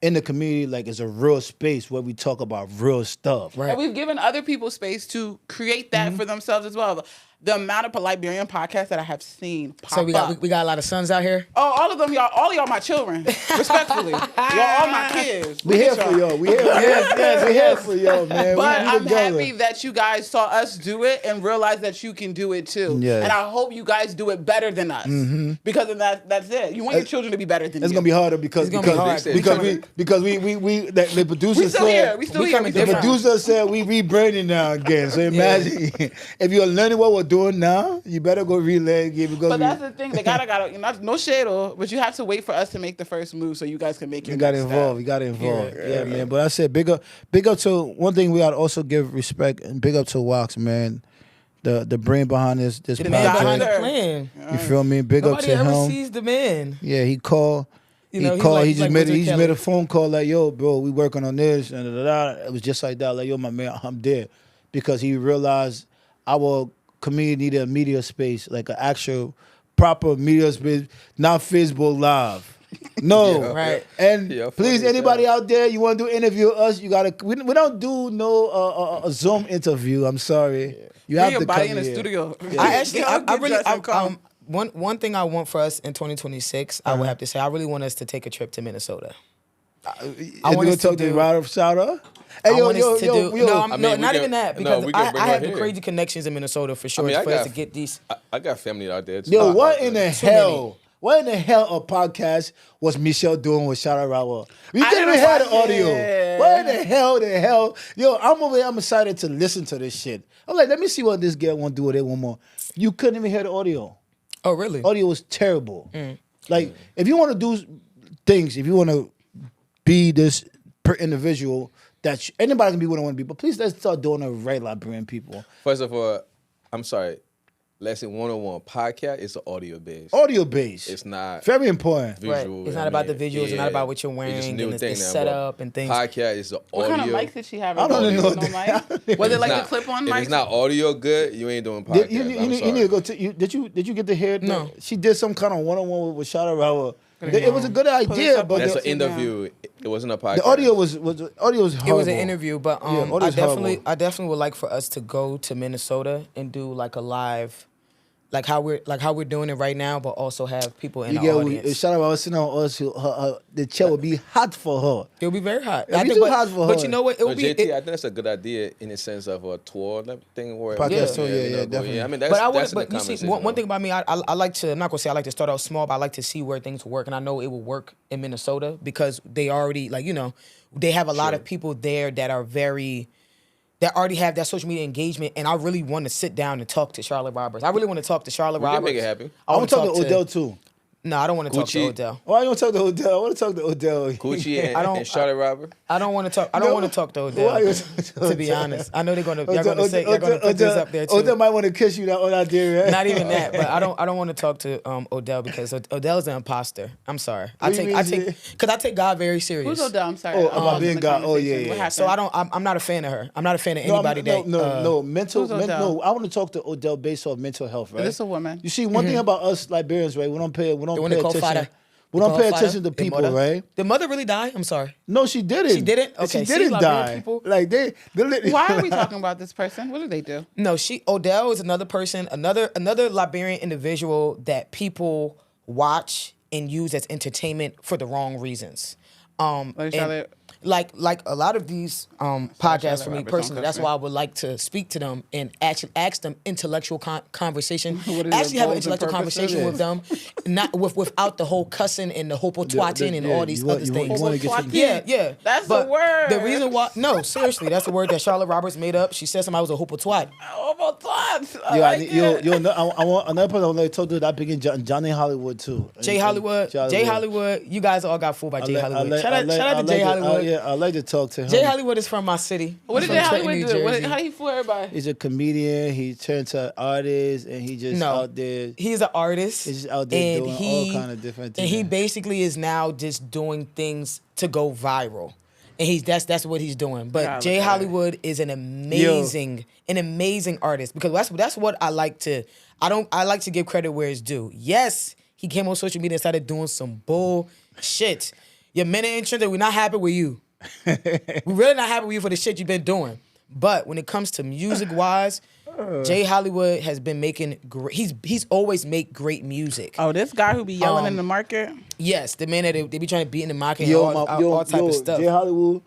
in the community, like, it's a real space where we talk about real stuff. Right. And we've given other people space to create that for themselves as well. The amount of Liberian podcasts that I have seen pop So we up. got a lot of sons out here. Oh, all of them, y'all. All of y'all, my children. Respectfully, y'all, all my kids. We here for y'all. We here for y'all, man. But we I'm together. happy that you guys saw us do it and realize that you can do it too. Yeah. And I hope you guys do it better than us. Because of that's it. You want your children to be better than It's you. gonna be harder because It's gonna be hard. the producer We still said here. We still here. coming We still the different. here. producer said we rebranding now again. So imagine if you're learning what we're doing now, you better go relay again because But that's the thing. They gotta no shade, but you have to wait for us to make the first move so you guys can make your you got next involved. step. You got involved. Yeah, man. But I said big up to one thing we gotta also give respect and big up to Wax, man. The brain behind this The man behind the project. plan. You feel me? Big up Nobody to ever him. sees the man. Yeah, he called. You know, he he's called. like- He he's just like made. Wizard He just Kelly. made a phone call like, "Yo, bro, we working on this," and it was just like that. Like, "Yo, my man, I'm there," because he realized our community needed a media space, like an actual proper media space, not Facebook Live. No, Yeah. Right. And Yeah, please, funny as anybody hell. out there, you want to do interview us? You gotta. We don't do no a Zoom interview. I'm sorry. You Bring have your to body come in the here. studio. I actually, I Get really, dressed and come. one thing I want for us in 2026, I would have to say, I really want us to take a trip to Minnesota. I want want to us to talk to do- Ryder Shouter. Hey, want us to do. yo. No, I mean, no, we not can- even that no, because we can I bring have her the here. crazy connections in Minnesota for sure I mean, for us to get these. I got family out there. Too. Yo, what in the Too hell? What in the hell a podcast was Michelle doing with Shara Rawa? You I didn't even didn't hear the watch audio. it. What in the hell? Yo, I'm over here. I'm excited to listen to this shit. I'm like, let me see what this girl want to do with it one more. You couldn't even hear the audio. Oh, really? Audio was terrible. Like, if you want to do things, if you want to be this per individual, that anybody can be what I want to be, but please let's start doing it right, Liberian people. First of all, I'm sorry. Lesson 101 podcast is audio based. Audio based. It's not very important. visual. Right. It's not about the visuals. It's not about what you're wearing. It's just new and thing it's now, set but up and things. Podcast is the What audio. kind of mics did she have? I don't Audio? know No mic? Was it like the clip-on If mic? it's not audio good, you ain't doing podcast. You need to go to. Did you get to hear? No. She did some kind of one-on-one with Shada Rawa. It was a good idea, up but That's the, an interview. It wasn't a podcast. the audio was horrible. It was an interview, but audio's horrible. I definitely would like for us to go to Minnesota and do like a live, like how we're doing it right now, but also have people in the audience. Shada Rawa sitting on us. The chair would be hot for her. It'll be very hot. It'll be too hot for but her. you know what? It No, will be. JT, I think that's a good idea in the sense of a tour thing. Where Podcast tour, you yeah, know, definitely. I mean, that's But I that's would. in the But you see, conversation, one thing though. about me, I like to. I'm not gonna say I like to start out small, but I like to see where things work, and I know it will work in Minnesota because they already they have a lot of people there that are very. That already have that social media engagement, and I really want to sit down and talk to Charlotte Roberts. I really want to talk to Charlotte We can Roberts. make it happen. I want to talk to Odell too. No, I don't want to talk to Gucci. Odell. Why you want to talk to Odell? I want to talk to Odell. Gucci don't- and Charlotte Robert. I don't want to talk. I don't want to talk to Odell. Why you talk to To be Odell? honest, I know y'all gonna say y'all gonna put this up there too. Odell might want to kiss you on that day, right? Not even that, but I don't want to talk to Odell because Odell's an imposter. I'm sorry. What do you mean, Because I take God very serious. Who's Odell? I'm sorry. Oh, about being in the God. Oh, yeah, conversation. yeah. What happened? So I'm not a fan of her. I'm not a fan of No, anybody that. mental. Who's Odell? No, I want to talk to Odell based off mental health, right? Is this a woman? You see, one thing about us Liberians, right? We don't pay one they attention. call Fada. We don't Call pay Fada, attention to the people, mother. right? Did mother really die? I'm sorry. No, she didn't. She didn't? Okay, She see, didn't Liberian die. people- Like they Why are we talking about this person? What did they do? No, Odell is another person, another Liberian individual that people watch and use as entertainment for the wrong reasons. Like And Charlotte- like a lot of these podcasts for me Roberts, personally, don't that's cuss why I would like to speak to them and actually ask them intellectual conversation. What is Actually your have an goals and intellectual conversation purposes? with them, not without the whole cussing and the hopo twatting and all these you want- other you want- things. you wanna get some- Yeah. That's But the word. The reason why, no, seriously, that's the word that Charlotte Roberts made up. She said somebody was a hopo twat. Oh, about thoughts. I Yo, like it. I want another person I want to talk to that big in Johnny Hollywood too. Jay Hollywood, you guys all got fooled by Jay Hollywood. Shout out to Jay Hollywood. Yeah, I like to talk to him. Jay Hollywood is from my city. What did He's Jay from Trenton, Hollywood New do? Jersey. How do you fool everybody? He's a comedian. He turned to artist, and he just out there. He's an artist. He's just out there and doing he, all kind of different And things. he basically is now just doing things to go viral. And that's what he's doing. But Yeah, Jay look at Hollywood is an amazing artist because that's what I like to. I like to give credit where it's due. Yes, he came on social media and started doing some bullshit. Your men in Trinidad, we're not happy with you. We're really not happy with you for the shit you've been doing. But when it comes to music wise, Jay Hollywood has been making great. He's always make great music. Oh, this guy who be yelling in the market? Yes, the man that they be trying to beat in the market and all type of stuff. Jay Hollywood.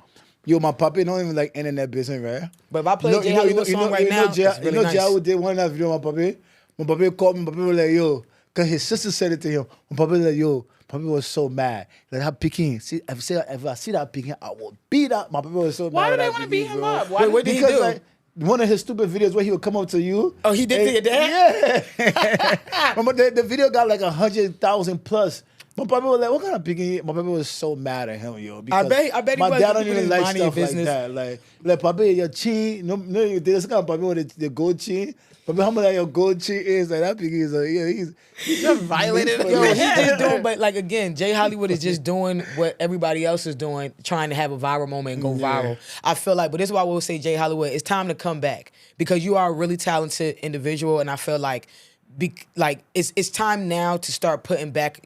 Yo, my puppy don't even like internet business, right? But if I play Jay Hollywood song right now, it's really nice. Jay Hollywood did one of that video, my puppy. My puppy called me, my puppy was like, yo, because his sister said it to him. My puppy was like, yo, puppy was so mad. Like, that picking, see, if I see that picking, I will beat up. My puppy was so Why mad. do they want to beat him up? Why What did he do? Like, one of his stupid videos where he would come up to you. Oh, he did to your dad? Yeah. the video got like 100,000 plus. My puppy was like, what kind of picking? My puppy was so mad at him, yo. I bet he my was. dad don't People even didn't like mind your stuff like business. that. Like puppy, your chin. No, this kind of puppy with the gold chin. Puppy, how much like your gold chin is? Like that picking is like, yeah, he's just violated? Yo, he's just doing, but like again, Jay Hollywood is just doing what everybody else is doing, trying to have a viral moment and go viral. I feel like, but this is why we'll say Jay Hollywood, it's time to come back because you are a really talented individual, and I feel like, it's time now to start putting back,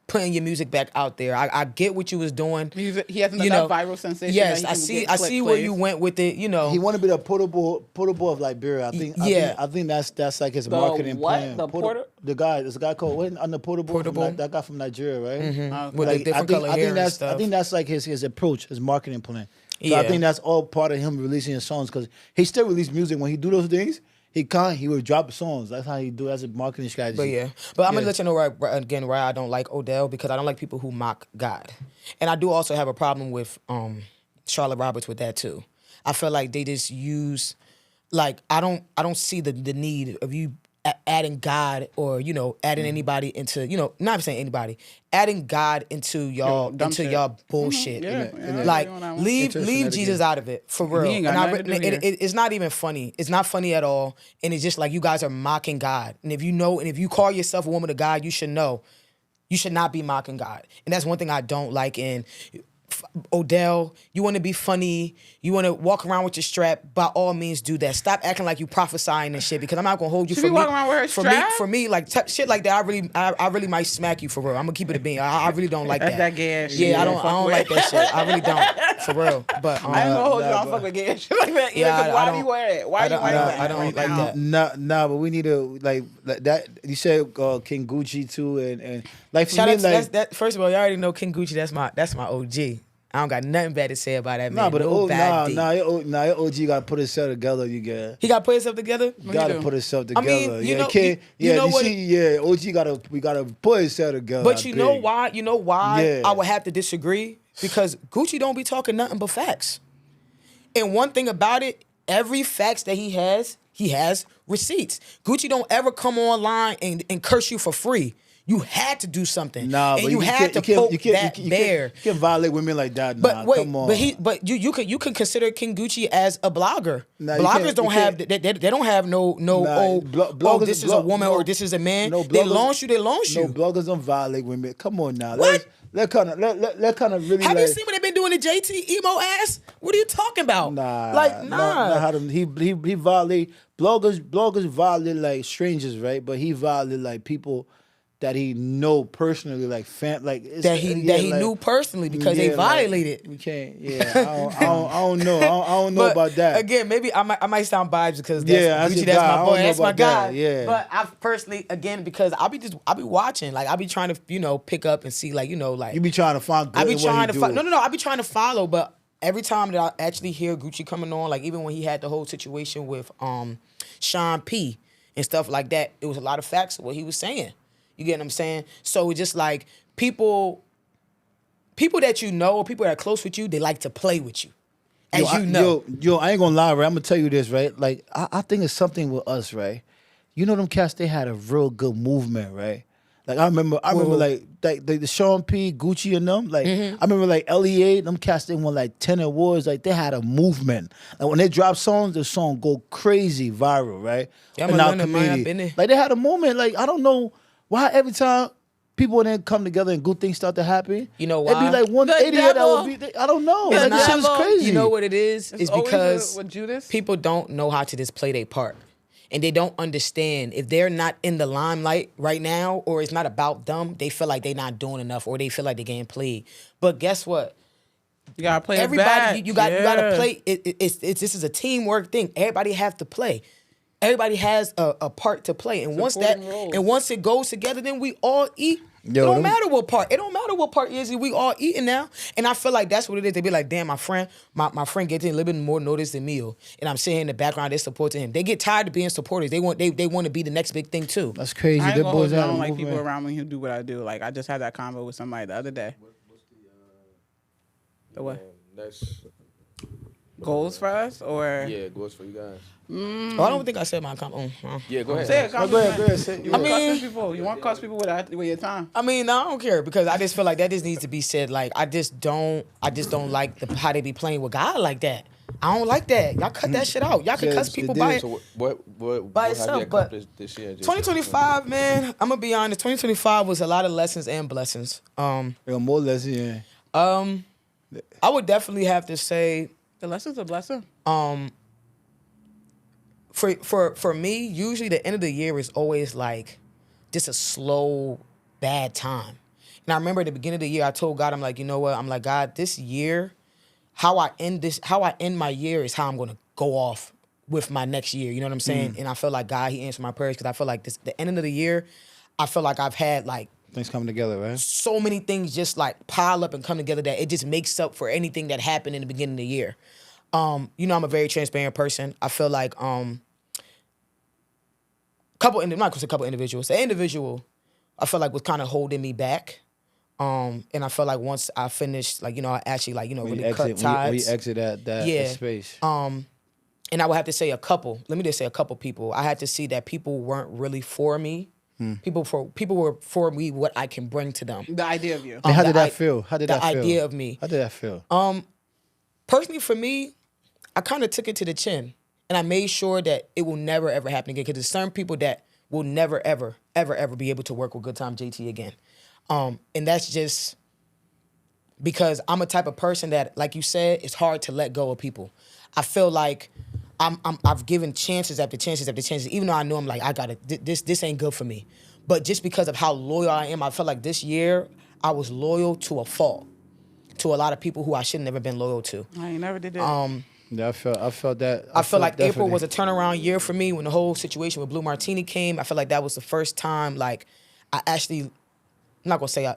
putting your music back out there. I get what you was doing. He hasn't done that viral sensation. Yes, I see where you went with it. You know, he want to be the portable of Liberia. I think that's like his marketing plan. The guy, there's a guy called portable. That guy from Nigeria, right? Mm-hmm. With the different color hair and stuff. I think that's like his approach, his marketing plan. So I think that's all part of him releasing his songs because he still release music when he do those things. He would drop songs. That's how he do. That's a marketing strategy. But I'm gonna let you know why I don't like Odell, because I don't like people who mock God, and I do also have a problem with Charlotte Roberts with that too. I feel like they just use, like, I don't see the need of you adding God or adding anybody into not saying anybody, adding God into y'all bullshit. Like leave Jesus out of it for real. It's not even funny. It's not funny at all. And it's just like you guys are mocking God. And if you call yourself a woman of God, you should know you should not be mocking God. And that's one thing I don't like. And Odell, you want to be funny, you want to walk around with your strap, by all means do that. Stop acting like you prophesying and shit, because I'm not gonna hold you. For me, like shit like that, I really might smack you for real. I'm gonna keep it a bean. I really don't like that. That gay ass shit. Yeah, I don't like that shit. I really don't, for real. But I ain't gonna hold you on fuck with gay shit like that. Yeah, why do you wear it? Why do you wear that? I don't like that. Nah, but we need to like that. You said King Gucci too, and like for shout me, out to like that. First of all, you already know King Gucci. That's my OG. I don't got nothing bad to say about that man. Your OG got to put himself together. You get. He got to put himself together. Got to put himself together. I mean, you know OG got to put himself together. But you know why? I would have to disagree, because Gucci don't be talking nothing but facts. And one thing about it, every facts that he has receipts. Gucci don't ever come online and curse you for free. You had to do something. Nah, and but you had to poke that bear. You can't violate women like that. Come on. But you can consider King Gucci as a blogger. Bloggers don't have this is a woman or this is a man. No, they launch you. No, bloggers don't violate women. Come on now. What? Let kind of really. Have you seen what they've been doing to JT emo ass? What are you talking about? Nah. He violate bloggers violate like strangers, right? But he violate like people that he know personally, like that he knew personally, because they violated. Like, we can't. Yeah, I don't know. I don't know about that. Again, maybe I might sound biased because that's my boy, that's my guy. Yeah. But I personally, again, because I'll be watching, like I'll be trying to pick up and see, like like you be trying to find. I be trying to no. I be trying to follow, but every time that I actually hear Gucci coming on, like even when he had the whole situation with Sean P and stuff like that, it was a lot of facts of what he was saying. You get what I'm saying? So it's just like people that you know, or people that are close with you, they like to play with you. I ain't gonna lie, right? I'm gonna tell you this, right? Like I think it's something with us, right? You know them cats, they had a real good movement, right? Like I remember like the Sean P, Gucci and them. Like I remember like LEA, them cats, they won like 10 awards. Like they had a movement. Like when they drop songs, the song go crazy viral, right? Yeah, in our community. Like they had a movement. Like I don't know why every time people then come together and good things start to happen. You know why? It'd be like one idiot that would be. I don't know. Like this shit is crazy. You know what it is? It's because with Judas? People don't know how to just play their part. And they don't understand, if they're not in the limelight right now, or it's not about them, they feel like they're not doing enough, or they feel like they're getting played. But guess what? You gotta play everybody. You gotta play. This is a teamwork thing. Everybody have to play. Everybody has a part to play, and once it goes together, then we all eat. It don't matter what part. It don't matter what part is. We all eating now, and I feel like that's what it is. They be like, damn, my friend gets a little bit more notice than me, and I'm sitting in the background. They're supporting him. They get tired of being supporters. They want to be the next big thing too. That's crazy. I don't like people around me who do what I do. Like I just had that convo with somebody the other day. The what? That's goals for us, or goals for you guys. I don't think I said my comment. Yeah, go ahead. Say it. Go ahead. You want to cuss people with your time? I mean, no, I don't care, because I just feel like that just needs to be said. Like I just don't like how they be playing with God like that. I don't like that. Y'all cut that shit out. Y'all can cuss people by it. So what by have itself, you accomplished this year? 2025, man. I'm gonna be honest. 2025 was a lot of lessons and blessings. More lessons. Yeah. I would definitely have to say the lessons a blessing. For me, usually the end of the year is always like just a slow, bad time. And I remember at the beginning of the year, I told God, I'm like, you know what? I'm like, God, this year, how I end my year is how I'm going to go off with my next year. You know what I'm saying? And I feel like God, he answered my prayers because I feel like the end of the year, I feel like I've had like Things coming together, right? so many things just like pile up and come together that it just makes up for anything that happened in the beginning of the year. You know, I'm a very transparent person. I feel like not just a couple individuals. The individual, I feel like was kind of holding me back. And I felt like once I finished, like, you know, I actually like, you know, really cut ties. We exit that space. And I would have to say let me just say a couple people. I had to see that people weren't really for me. People were for me what I can bring to them. The idea of you. How did that feel? The idea of me. How did that feel? Personally, for me, I kind of took it to the chin. And I made sure that it will never, ever happen again. Because there's certain people that will never, ever, ever, ever be able to work with Good Time JT again. And that's just because I'm a type of person that, like you said, it's hard to let go of people. I feel like I've given chances after chances after chances, even though I know I'm like, I gotta, this ain't good for me. But just because of how loyal I am, I felt like this year I was loyal to a fault to a lot of people who I should have never been loyal to. I ain't never did that. Yeah, I felt that. I feel like April was a turnaround year for me when the whole situation with Blue Martini came. I feel like that was the first time, like, I actually, I'm not gonna say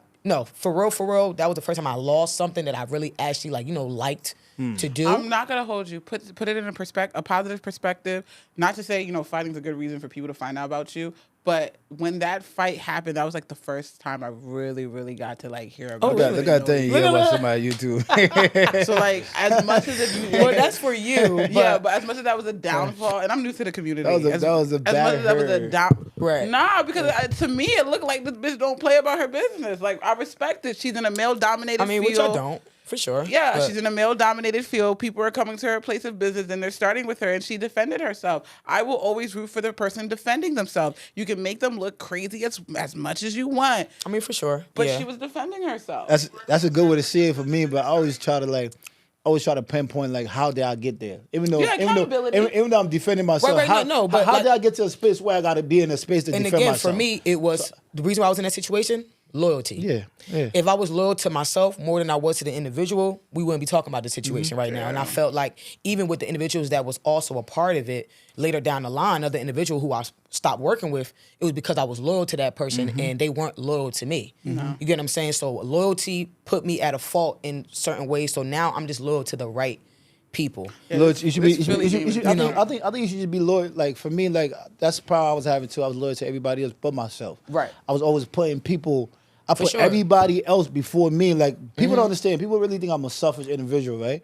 for real, that was the first time I lost something that I really actually, like, you know, liked to do. I'm not gonna hold you. Put it in a positive perspective. Not to say, you know, fighting's a good reason for people to find out about you, but when that fight happened, that was like the first time I really, really got to like hear about. Look at that thing you hear about somebody YouTube. So like, as much as it, well, that's for you. Yeah, but as much as that was a downfall, and I'm new to the community. That was a bad Right. Nah, because to me it looked like this bitch don't play about her business. Like, I respect it. She's in a male-dominated field. Which I don't. For sure. Yeah, she's in a male-dominated field. People are coming to her place of business and they're starting with her, and she defended herself. I will always root for the person defending themselves. You can make them look crazy as much as you want. For sure. But she was defending herself. That's a good way to see it for me, but I always try to pinpoint like how did I get there, even though I'm defending myself. Right, how did I get to a space where I got to be in a space to defend myself? And again, for me, it was the reason why I was in that situation. Loyalty. Yeah. If I was loyal to myself more than I was to the individual, we wouldn't be talking about the situation right now. And I felt like even with the individuals that was also a part of it, later down the line, other individual who I stopped working with, it was because I was loyal to that person and they weren't loyal to me. You get what I'm saying? So loyalty put me at a fault in certain ways. So now I'm just loyal to the right people. Yeah, I think you should just be loyal. Like for me, like that's the problem I was having too. I was loyal to everybody else but myself. Right. I was always putting people. I put everybody else before me. Like people don't understand. People really think I'm a selfish individual, right?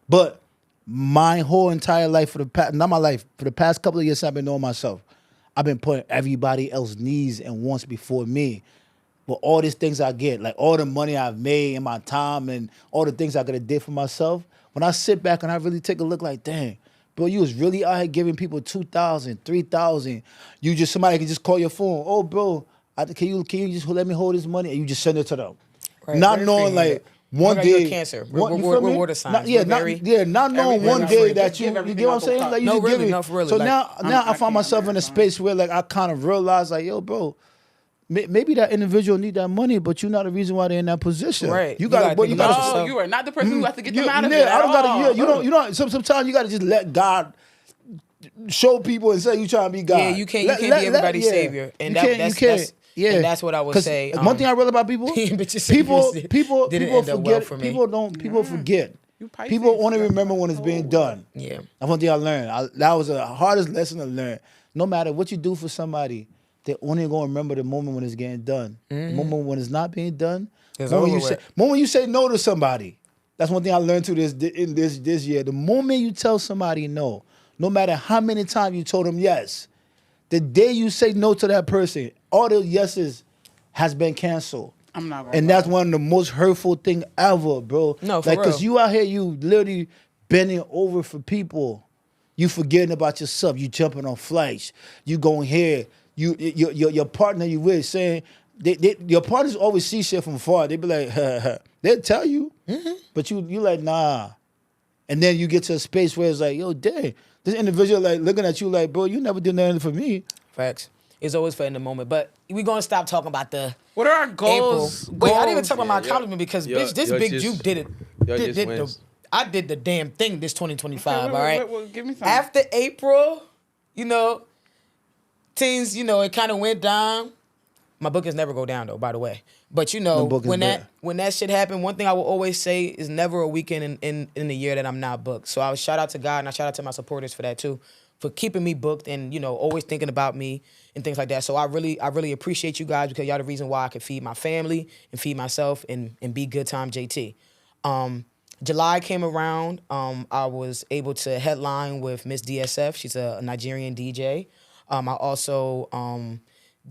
But my whole entire life for the past couple of years I've been knowing myself. I've been putting everybody else's needs and wants before me. But all these things I get, like all the money I've made in my time and all the things I could have did for myself. When I sit back and I really take a look, like, dang, bro, you was really out here giving people $2,000, $3,000. Somebody can just call your phone. Oh, bro, can you just let me hold this money? And you just send it to them. Right, not knowing, like, one day. Cancer. We're water signs. Not knowing one day that you get what I'm saying? Like, you just give it. Really. So now I find myself in a space where, like, I kind of realize, like, yo, bro, maybe that individual need that money, but you're not the reason why they're in that position. Right. You got to. You are not the person who has to get them out of it. I don't got to. You know. Sometimes you got to just let God show people and say you trying to be God. Yeah, you can't be everybody's savior, and and that's what I would say. One thing I realize about people, people forget. People forget. People only remember when it's being done. Yeah. That's one thing I learned. That was the hardest lesson to learn. No matter what you do for somebody, they're only going to remember the moment when it's getting done. The moment when it's not being done. Moment you say no to somebody. That's one thing I learned this year. The moment you tell somebody no matter how many times you told them yes, the day you say no to that person, all the yeses has been canceled. I'm not gonna And that's one of the most hurtful thing ever, bro. No, for real. Because you out here, you literally bending over for people. You forgetting about yourself. You jumping on flights. You going here. Your partner you with saying your partners always see shit from far. They be like, they'll tell you, but you like nah, and then you get to a space where it's like, yo, dang, this individual like looking at you like, bro, you never did nothing for me. Facts. It's always for in the moment. But we're gonna stop talking about the What are our goals? April. Wait, I didn't even talk about my Yeah, accomplishment because bitch, this y'all Big just- Juke did it. y'all just Did wins. I did the damn thing this 2025. Okay, all right. wait, give me some. After April, you know, things, you know, it kind of went down. My bookings never go down though, by the way. But you know, when that shit happened, one thing I will always say is never a weekend in the year that I'm not booked. So I would shout out to God and I shout out to my supporters for that too, for keeping me booked and, you know, always thinking about me and things like that. So I really appreciate you guys because y'all the reason why I can feed my family and feed myself and be good time JT. July came around. I was able to headline with Miss DSF. She's a Nigerian DJ. I also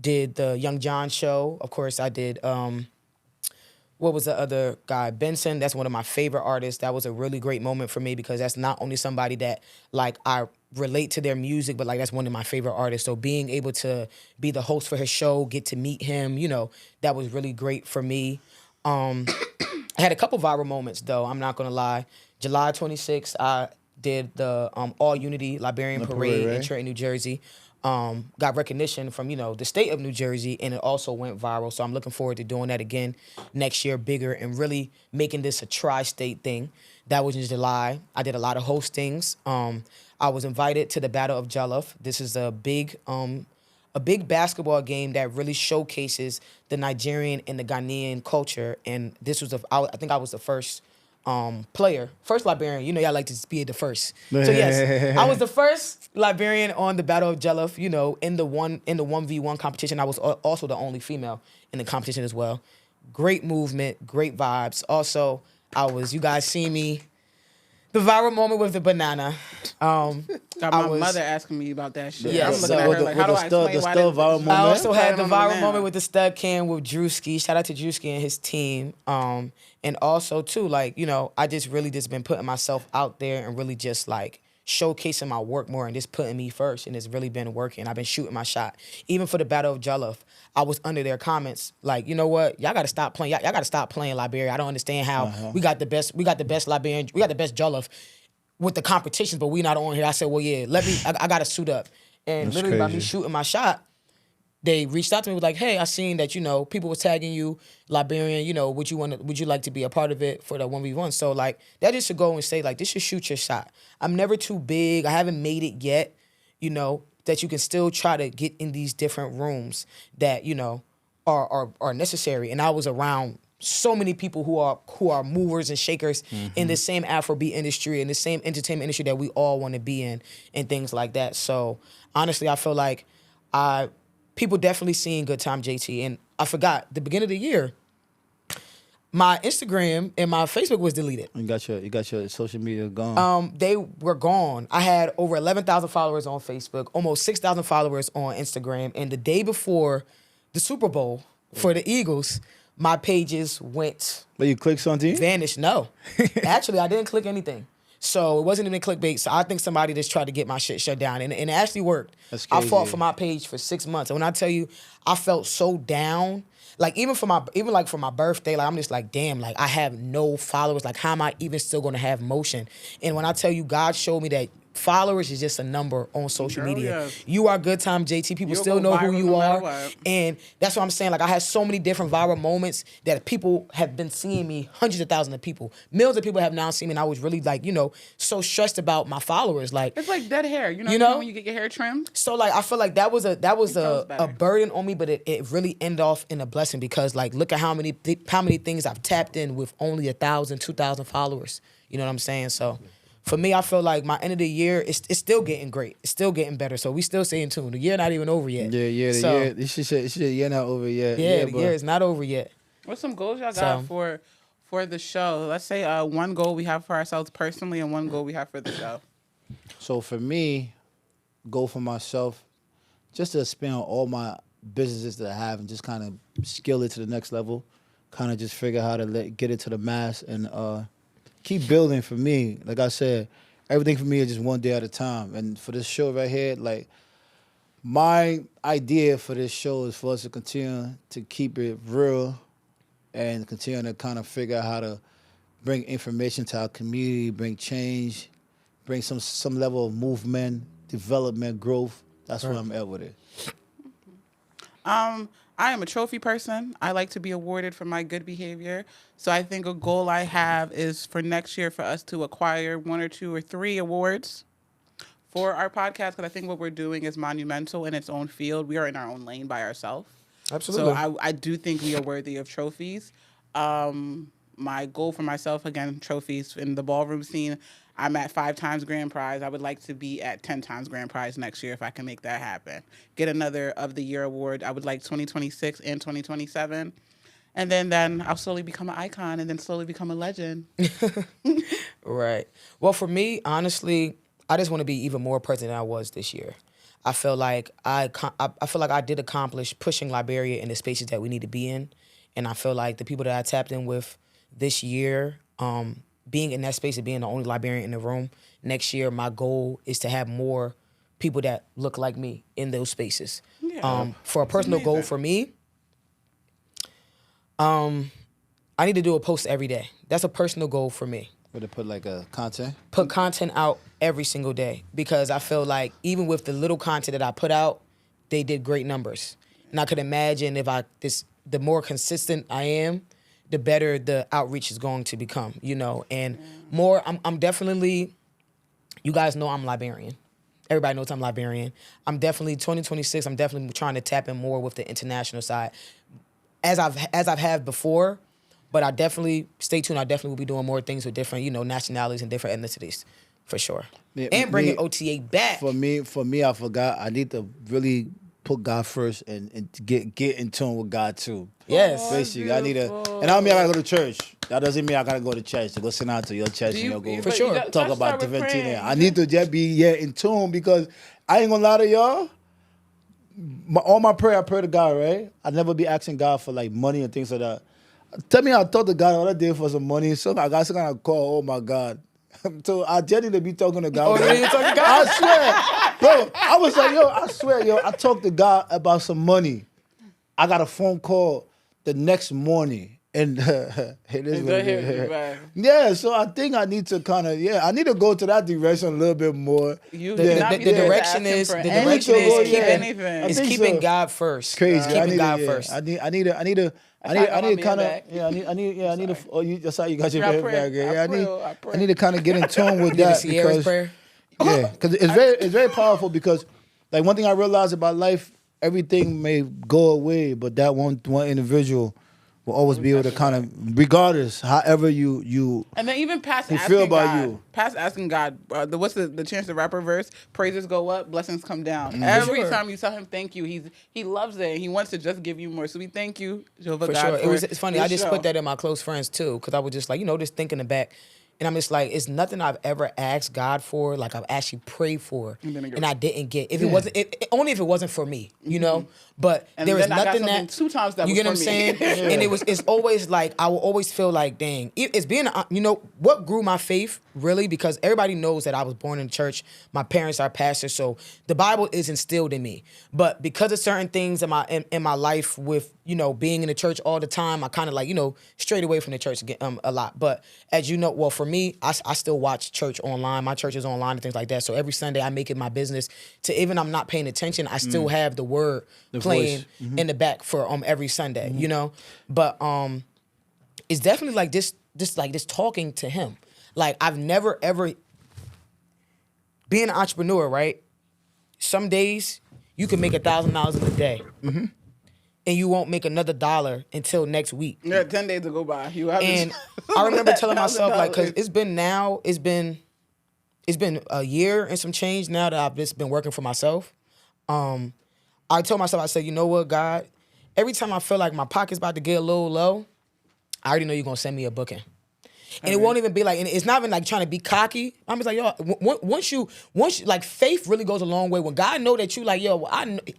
did the Young John show. Of course, I did, what was the other guy? Benson. That's one of my favorite artists. That was a really great moment for me because that's not only somebody that, like, I relate to their music, but, like, that's one of my favorite artists. So being able to be the host for his show, get to meet him, you know, that was really great for me. I had a couple viral moments, though. I'm not going to lie. July 26th, I did the All Unity Liberian Parade right? in Trenton, New Jersey. Got recognition from, you know, the state of New Jersey, and it also went viral. So I'm looking forward to doing that again next year, bigger, and really making this a tri-state thing. That was in July. I did a lot of hostings. I was invited to the Battle of Jollof. This is a big basketball game that really showcases the Nigerian and the Ghanaian culture. And this was I think I was the first player, first Liberian. You know, y'all like to be the first. So yes, I was the first Liberian on the Battle of Jollof. You know, in the 1v1 competition. I was also the only female in the competition as well. Great movement, great vibes. Also, you guys see me. The viral moment with the banana. Got my mother asking me about that shit. Yeah, I'm looking so at her like, how do I explain why this viral moment? I also had the on viral banana. moment with the stud can with Drewski. Shout out to Drewski and his team. And also too, like, you know, I just really just been putting myself out there and really just like showcasing my work more and just putting me first. And it's really been working. I've been shooting my shot. Even for the Battle of Jollof, I was under their comments like, you know what, y'all gotta stop playing. Y'all gotta stop playing Liberia. I don't understand how we got the best Liberian, we got the best Jollof with the competitions, but we not on here. I said, well, yeah, I gotta suit up. And That's literally by me crazy. shooting my shot, they reached out to me was like, hey, I seen that, you know, people was tagging you, Liberian, you know, would you like to be a part of it for the 1v1? So like that just should go and say like, this should shoot your shot. I'm never too big. I haven't made it yet, you know, that you can still try to get in these different rooms that, you know, are necessary. And I was around so many people who are movers and shakers in the same Afrobeat industry and the same entertainment industry that we all want to be in and things like that. So honestly, I feel like people definitely seeing Good Time JT. And I forgot, the beginning of the year, my Instagram and my Facebook was deleted. You got your social media gone. They were gone. I had over 11,000 followers on Facebook, almost 6,000 followers on Instagram. And the day before the Super Bowl for the Eagles, my pages went But you click something? vanished. No. Actually, I didn't click anything. So it wasn't even clickbait. So I think somebody just tried to get my shit shut down. And it actually worked. That's I fought crazy. for my page for 6 months. And when I tell you, I felt so down. Like even for my birthday, like I'm just like, damn, like I have no followers. Like how am I even still gonna have motion? And when I tell you, God showed me that followers is just a number on social media. Yes. You are Good Time JT. People You'll still go know who viral you no matter are. what. And that's what I'm saying. Like I had so many different viral moments that people have been seeing me, hundreds of thousands of people. Millions of people have now seen me, and I was really like, you know, so stressed about my followers. Like It's like dead hair. You know, You know? when you get your hair trimmed? so like I feel like that was feels a better. burden on me, but it really ended off in a blessing because like look at how many things I've tapped in with only 1,000, 2,000 followers. You know what I'm saying? So for me, I feel like my end of the year it's still getting great. It's still getting better. So we still staying tuned. The year not even over yet. Yeah, the So, year. You should say you're not over yet. Yeah, the but year is not over yet. What's some goals y'all got So- for the show? Let's say one goal we have for ourselves personally and one goal we have for the show. So for me, goal for myself, just to expand on all my businesses that I have and just kind of scale it to the next level. Kind of just figure how to get it to the mass and keep building for me. Like I said, everything for me is just one day at a time. And for this show right here, like my idea for this show is for us to continue to keep it real and continue to kind of figure out how to bring information to our community, bring change, bring some level of movement, development, growth. That's where I'm at with it. I am a trophy person. I like to be awarded for my good behavior. So I think a goal I have is for next year for us to acquire 1 or 2 or 3 awards for our podcast, because I think what we're doing is monumental in its own field. We are in our own lane by ourselves. Absolutely. So I do think we are worthy of trophies. My goal for myself, again, trophies in the ballroom scene. I'm at 5 times grand prize. I would like to be at 10 times grand prize next year if I can make that happen. Get another of the year award. I would like 2026 and 2027. And then I'll slowly become an icon and then slowly become a legend. Right. Well, for me, honestly, I just want to be even more present than I was this year. I feel like I did accomplish pushing Liberia in the spaces that we need to be in. And I feel like the people that I tapped in with this year, being in that space and being the only Liberian in the room, next year my goal is to have more people that look like me in those spaces. Yeah. For a personal goal for me, I need to do a post every day. That's a personal goal for me. Would it put like a content? Put content out every single day, because I feel like even with the little content that I put out, they did great numbers. And I could imagine if the more consistent I am, the better the outreach is going to become, you know. And more, I'm definitely, you guys know I'm Liberian. Everybody knows I'm Liberian. I'm definitely, 2026, I'm definitely trying to tap in more with the international side, as I've had before. But I definitely, stay tuned, I definitely will be doing more things with different, you know, nationalities and different ethnicities, for sure. Yeah, and bringing OTA back. For me, I forgot, I need to really put God first and get in tune with God too. Yes. Basically, I need to, and I don't mean I gotta go to church. That doesn't mean I gotta go to church to go sit down to your church and you'll go for sure talk about different things. I need to just be in tune, because I ain't gonna lie to y'all. All my prayer, I pray to God, right? I never be asking God for like money and things like that. Tell me, I talked to God all I did for some money. So I got some kind of call. Oh my God. So I just need to be talking to God. Oh, you talking to God? I swear. Bro, I was like, I swear, I talked to God about some money. I got a phone call the next morning. And it is what it is. Yeah, so I think I need to I need to go to that direction a little bit more. The direction is keeping God first. Crazy. Keeping God first. I need to kind of. Oh, that's how you got your back. Yeah, I need to kind of get in tune with that, because because it's very powerful. Because like one thing I realized about life, everything may go away, but that one individual will always be able to kind of, regardless, however you and then even past asking feel about God, you. Past asking God, what's the Chance the Rapper verse? Praises go up, blessings come down. Every time you tell him thank you, he loves it. He wants to just give you more. So we thank you, Jehovah God. For sure. It's funny. I just put that in my close friends too, because I was just like, just thinking back. And I'm just like, it's nothing I've ever asked God for, like I've actually prayed for, and I didn't get. If it wasn't, only if it wasn't for me, you know. But there is nothing that 2 times that you was get what I'm saying. And it's always like I will always feel like, dang, it's being, what grew my faith really, because everybody knows that I was born in church. My parents are pastors, so the Bible is instilled in me. But because of certain things in my life, with being in the church all the time, I kind of like strayed away from the church a lot. But as you know, well, for me, I still watch church online. My church is online and things like that. So every Sunday I make it my business to, even I'm not paying attention, I still have the word playing in the back for every Sunday, But it's definitely like this talking to him. Like I've never ever, being an entrepreneur, right? Some days you can make $1,000 in a day. Mm-hmm. And you won't make another $1 until next week. Yeah, 10 days will go by. And I remember telling myself, like, because it's been a year and some change now that I've just been working for myself. I told myself, I said, you know what, God? Every time I feel like my pocket's about to get a little low, I already know you're going to send me a booking. And it won't even be like, and it's not even like trying to be cocky. I'm just like, once you like, faith really goes a long way. When God know that you like,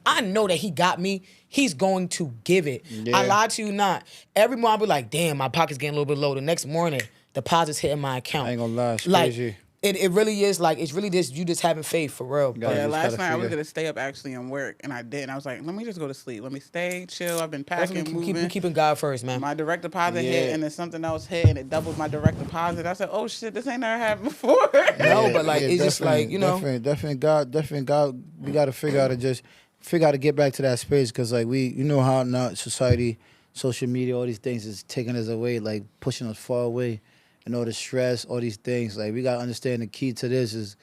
I know that he got me, he's going to give it. Yeah. I lied to you not. Every morning I'll be like, damn, my pocket's getting a little bit low. The next morning, deposits hitting my account. I ain't gonna lie, it's like, crazy. It really is like, it's really just, you just having faith for real. Yeah, last night I was gonna stay up actually and work, and I didn't. I was like, let me just go to sleep. Let me stay, chill. I've been packing, moving. Keeping God first, man. My direct deposit hit, and then something else hit, and it doubled my direct deposit. I said, oh shit, this ain't never happened before. No, but like, it's just like, definitely God. We got to figure out to just figure out to get back to that space because like you know how now society, social media, all these things is taking us away, like pushing us far away, and all the stress, all these things. Like we gotta understand the key to this is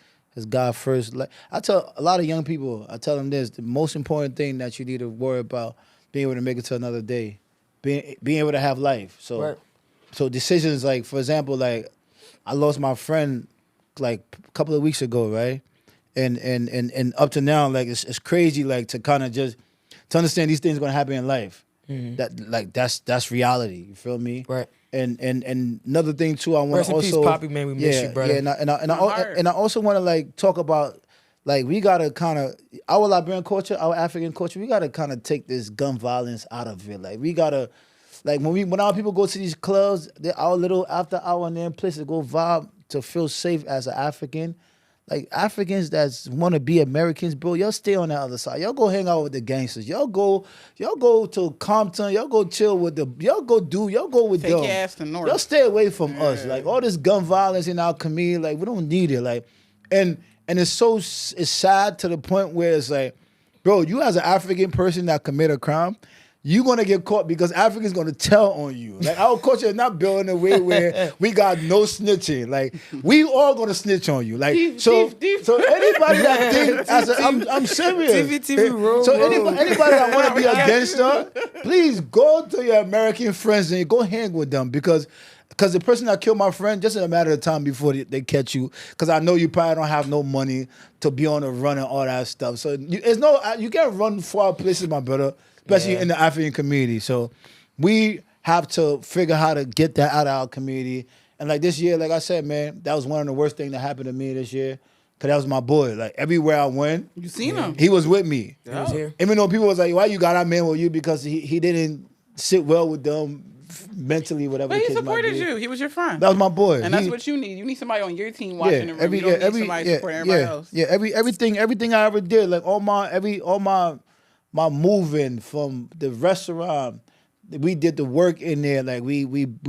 God first. Like I tell a lot of young people, I tell them this: the most important thing that you need to worry about being able to make it to another day, being able to have life. So, Right. so decisions like, for example, like I lost my friend like a couple of weeks ago, right? And up to now, like it's crazy, like to kind of just to understand these things gonna happen in life. That like that's reality. You feel me? Right. And another thing too, I want Rest to in peace, also Poppy, man. We miss you, brother. Yeah, and I also want to like talk about like we gotta kind of our Liberian culture, our African culture. We gotta kind of take this gun violence out of it. Like we gotta like when our people go to these clubs, our little after hour and then place to go vibe to feel safe as an African. Like Africans that want to be Americans, bro, y'all stay on the other side. Y'all go hang out with the gangsters. Y'all go to Compton. Y'all go chill with y'all go with Take them. your ass to North. Y'all stay away from us. Like all this gun violence in our community, like we don't need it. Like, and it's sad to the point where it's like, bro, you as an African person that commit a crime, you gonna get caught because Africans gonna tell on you. Like our culture is not built in a way where we got no snitching. Like we all gonna snitch on you. Like so anybody that think I'm serious. So anybody that wanna be a gangster, please go to your American friends and go hang with them because the person that killed my friend, just in a matter of time before they catch you, because I know you probably don't have no money to be on the run and all that stuff. So you can't run far places, my brother. Especially in the African community. So we have to figure how to get that out of our community. And like this year, like I said, man, that was one of the worst things that happened to me this year. Cause that was my boy. Like everywhere I went, You seen him? he was with me. He was here. Even though people was like, why you got that man with you? Because he didn't sit well with them mentally, whatever. But the he case might supported be. you. He was your friend. That was my boy. And that's what you need. You need somebody on your team watching the room. You don't need somebody supporting everybody else. Yeah, everything I ever did, like all my moving from the restaurant, we did the work in there. Like we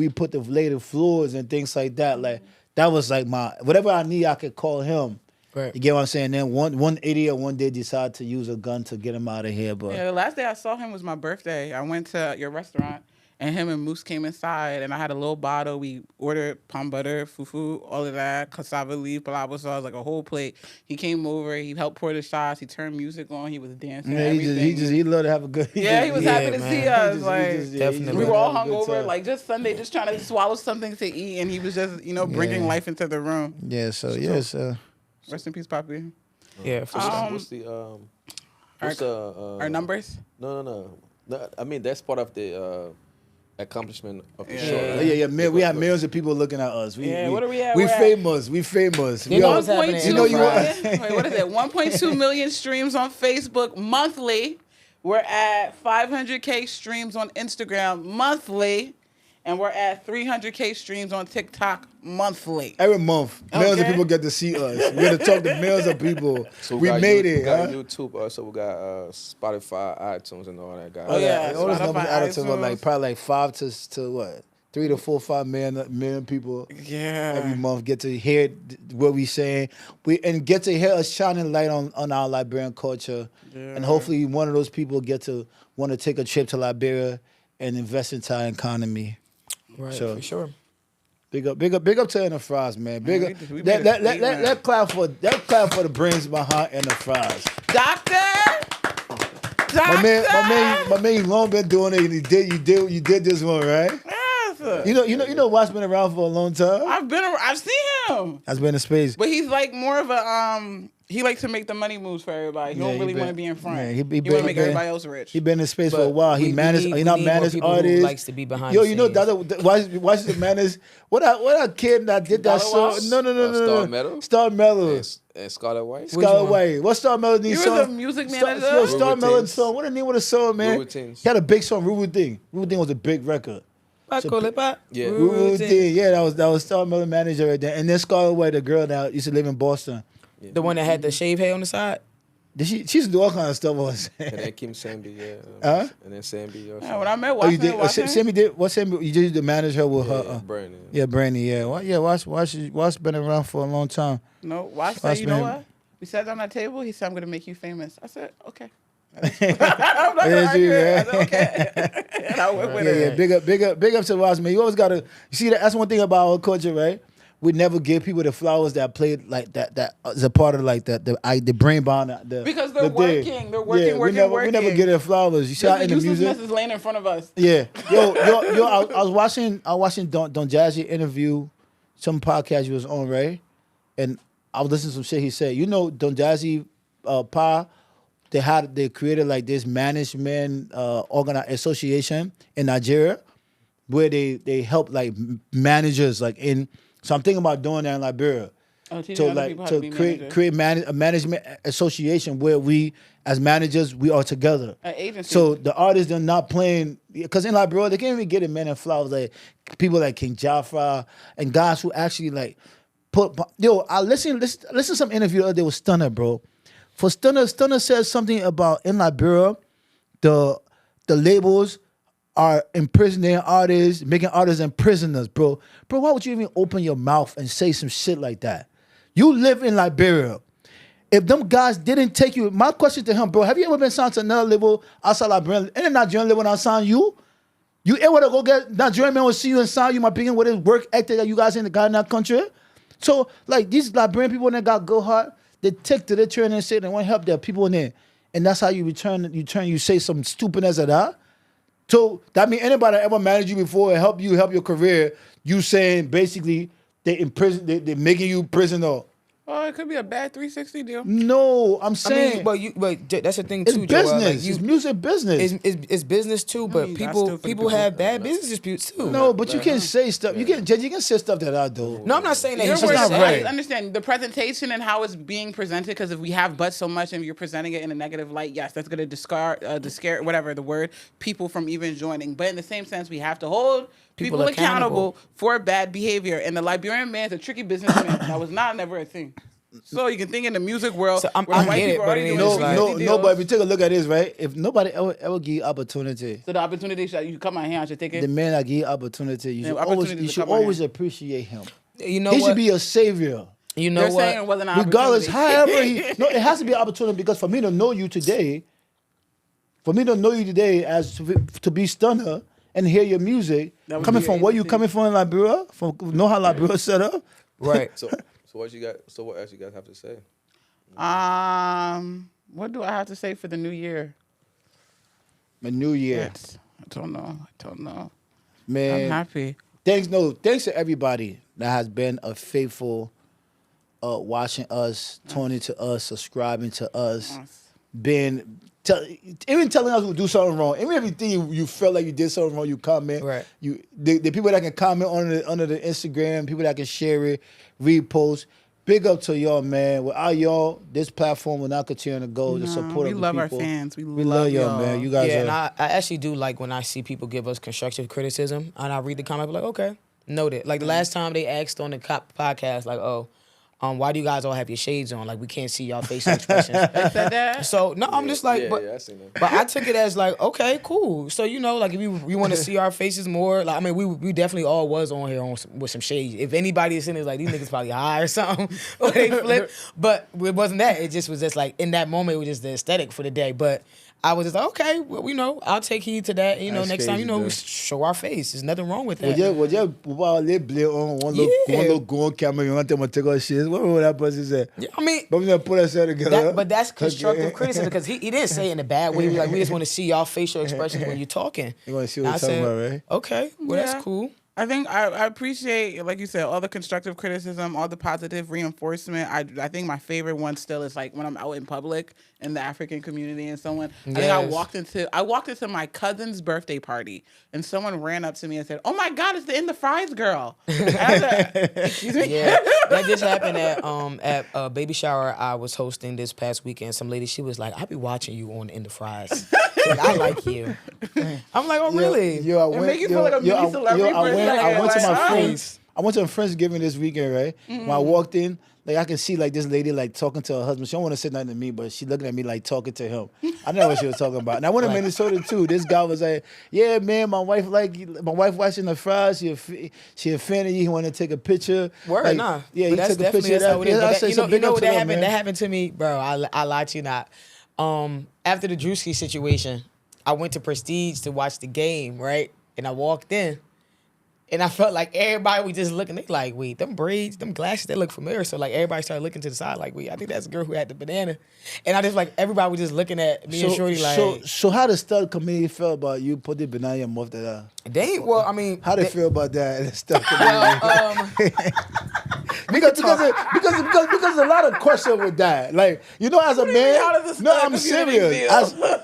put the laid floors and things like that. Like that was like my whatever I need, I could call him. Right. You get what I'm saying? Then one idiot one day decided to use a gun to get him out of here. But Yeah, the last day I saw him was my birthday. I went to your restaurant, and him and Moose came inside, and I had a little bottle. We ordered palm butter, fufu, all of that, cassava leaf, palava sauce, like a whole plate. He came over. He helped pour the shots. He turned music on. He was dancing. yeah, he loved to have a good. Yeah, he was happy to man. see us. Definitely. We were all hungover, like just Sunday, just trying to swallow something to eat, and he was just, bringing life into the room. Yeah, so Rest in peace, Poppy. Yeah, for sure. What's Our numbers? No. I mean that's part of the accomplishment of the show. yeah, man, we have millions of people looking at us. What are we at? We We're at- famous. You know what's 1.2 happening in million. the Wait, what is it? 1.2 million streams on Facebook monthly. We're at 500K streams on Instagram monthly. And we're at 300K streams on TikTok monthly. Every month, millions of Okay. people get to see us. We're gonna talk to millions of people. So we got made you- it. We got Huh? YouTube. So we got Spotify, iTunes, and all that. Guys. Oh, yeah. all those Spotify, numbers added to iTunes. like probably like 5 to what 3 to 4, 5 million people every Yeah. month get to hear what we saying. And get to hear us shining light on our Liberian culture. And hopefully one of those people get to want to take a trip to Liberia and invest into our economy. Right, So- for sure. Big up to the fries, man. Big up. we made a statement. Let clap for the brains behind and the fries. Doctor! My man, you long been doing it. And you did this one, right? Yes. You know Watt's been around for a long time. I've seen him. That's been in space. But he's like more of a he likes to make the money moves for everybody. He Yeah, don't he really been- want to be in front. yeah, he he want been- to make he been- everybody else rich. He been in space for But a while. He we managed. need- He not we need more managed people who artists. likes to be behind Yo, the you know scenes. the other watch the manage. What a kid that did that Dollar song? Walls? No. Star Meadow? Star Mellow. And Scarlet White. Scarlet one? White. What Star Mellow You song? was a music manager? Yo, Star Mellow Routines. song. What the name of the song, man? Routines. He had a big song, Rubu Thing. Rubu Thing was a big record. Yeah. Rubu Thing. Yeah, that was Star Mellow manager right there. And then Scarlet White, the girl that used to live in Boston. The one that had the shave hair on the side? Did she used to do all kind of stuff. And then Kim Sambi, yeah. Huh? And then Sambi. Yeah, when I met Oh, you Watson, did? Sammy did. What Sammy? You did to manage her with Yeah, her? Bernie. Yeah, Brandy. Yeah, Watch been around for a long time. no, Watch said, Watch you know man. what? We sat down at that table. He said, I'm going to make you famous. I said, okay. I'm not gonna argue it. I said, okay. And I went with it. Yeah. Big up to Ross, man. You always gotta. You see that's one thing about our culture, right? We never give people the flowers that played like that. That is a part of like the brain bond. Because they're working. They're working, working. We never get their flowers. You see how in the music. Uselessness is laying in front of us. Yeah, yo. I was watching Don Jazzy interview some podcast he was on, right? And I was listening to some shit he said. You know, Don Jazzy, they created like this management association in Nigeria where they help like managers like in. So I'm thinking about doing that in Liberia. To create a management association where we as managers we are together. An agency. So the artists are not playing because in Liberia they can't even get in men and flowers like people like King Jaffa and guys who actually like put. Yo, I listen to some interview the other day with Stunner, bro. For Stunner says something about in Liberia, the labels are imprisoning artists, making artists and prisoners, bro. Bro, why would you even open your mouth and say some shit like that? You live in Liberia. If them guys didn't take you, my question to him, bro, have you ever been signed to another label outside Liberia? Any Nigerian label not sign you? You able to go get Nigerian man will see you and sign you, my opinion, with his work ethic that you guys in the guy in that country? So, like, these Liberian people that got good heart, they take to their training and say they want to help their people in there. And that's how you you say something stupid as that. So that means anybody that ever managed you before and help your career, you saying basically they making you prisoner. Oh, it could be a bad 360 deal. No, I'm saying. I mean, but that's the thing it's too. Business. Like it's music business. It's business too. But people have bad business disputes too. No, but you can say stuff. You can say stuff that I do. No, I'm not saying that. You're It's worried just about, right. I understand the presentation and how it's being presented. Because if we have but so much and you're presenting it in a negative light, yes, that's going to scare whatever the word people from even joining. But in the same sense, we have to hold people accountable for bad behavior. And the Liberian man's a tricky businessman. That was never a thing. So you can think in the music world, So where I white get it, people but already it doing ain't these like- No, deals. but if you take a look at this, right? If nobody ever give you opportunity, So the opportunity shot, you come out here, I should take it. the man that give you opportunity, you opportunity to should come out always here. appreciate him. You know He what? should be a savior. You know They're what? saying it wasn't an Regardless, opportunity. however, it has to be an opportunity because for me to know you today, as to be Stunner and hear your music, That would coming be from your where you agency. coming from in Liberia, from know how Liberia set up. Right. So what else you guys have to say? What do I have to say for the new year? My New Year, I don't know. man. I'm happy. Thanks to everybody that has been a faithful, watching us, tuning to us, subscribing to us, even telling us we do something wrong. Even if you think you felt like you did something wrong, you comment. Right. The people that can comment under the Instagram, people that can share it, repost. Big up to y'all, man. Without y'all, this platform will not continue to go. The support we of the love people. our fans. We love y'all, man. You guys Yeah, are. and I actually do like when I see people give us constructive criticism, and I read the comment, like, okay, noted. Like the last time they asked on the podcast, like, why do you guys all have your shades on? Like we can't see y'all facial expressions. They said that? So no, I'm just like, yeah, but I seen that. but I took it as like, okay, cool. So like if we want to see our faces more, like I mean, we definitely all was on here with some shades. If anybody is in it, like these niggas probably high or something, or they flip. But it wasn't that. It just was just like in that moment, it was just the aesthetic for the day. But I was just like, okay, well, I'll take heed to that. That's Next time, crazy, we bro. show our face. There's nothing wrong with that. Would you on one look go on camera, you want them to take our shit? What would that person say? Yeah, I mean, But we're gonna put ourselves together. but that's constructive criticism because he didn't say it in a bad way. He was like, we just want to see y'all facial expressions when you're talking. You want to see And what I we're talking said, about, right? okay, well, Yeah. that's cool. I think I appreciate, like you said, all the constructive criticism, all the positive reinforcement. I think my favorite one still is like when I'm out in public in the African community and someone. I think I walked into my cousin's birthday party and someone ran up to me and said, "Oh my God, it's the In the Fries girl." And I said, excuse me. Yeah, that just happened at a baby shower I was hosting this past weekend. Some lady, she was like, "I be watching you on In the Fries. I like you." I'm like, "Oh really?" Yo, It make you feel like a mini celebrity for a second, I went to like, my oh. friends. I went to a Friendsgiving this weekend, right? When I walked in, like I can see like this lady like talking to her husband. She don't want to say nothing to me, but she looking at me like talking to him. I know what she was talking about. And I went to Minnesota too. This guy was like, "Yeah, man, my wife watching the Fries. She a fan of you. He want to take a picture." Word, like, nah. Yeah, But he that's took a picture definitely of that's how it is. that. But I that, said, you so know big up what to that them, happened? man. That happened to me, bro. I lie to you not. After the Drewski situation, I went to Prestige to watch the game, right? And I walked in, and I felt like everybody was just looking. They like, wait, them braids, them glasses, they look familiar. So like everybody started looking to the side, like, wait, I think that's the girl who had the banana. And I just like everybody was just looking at me and Shorty like. So how the stud community feel about you put the banana in your mouth? They ain't, well, I mean, how they feel about that? The stud community. Because a lot of question with that. Like, you know, as a man, no, I'm serious.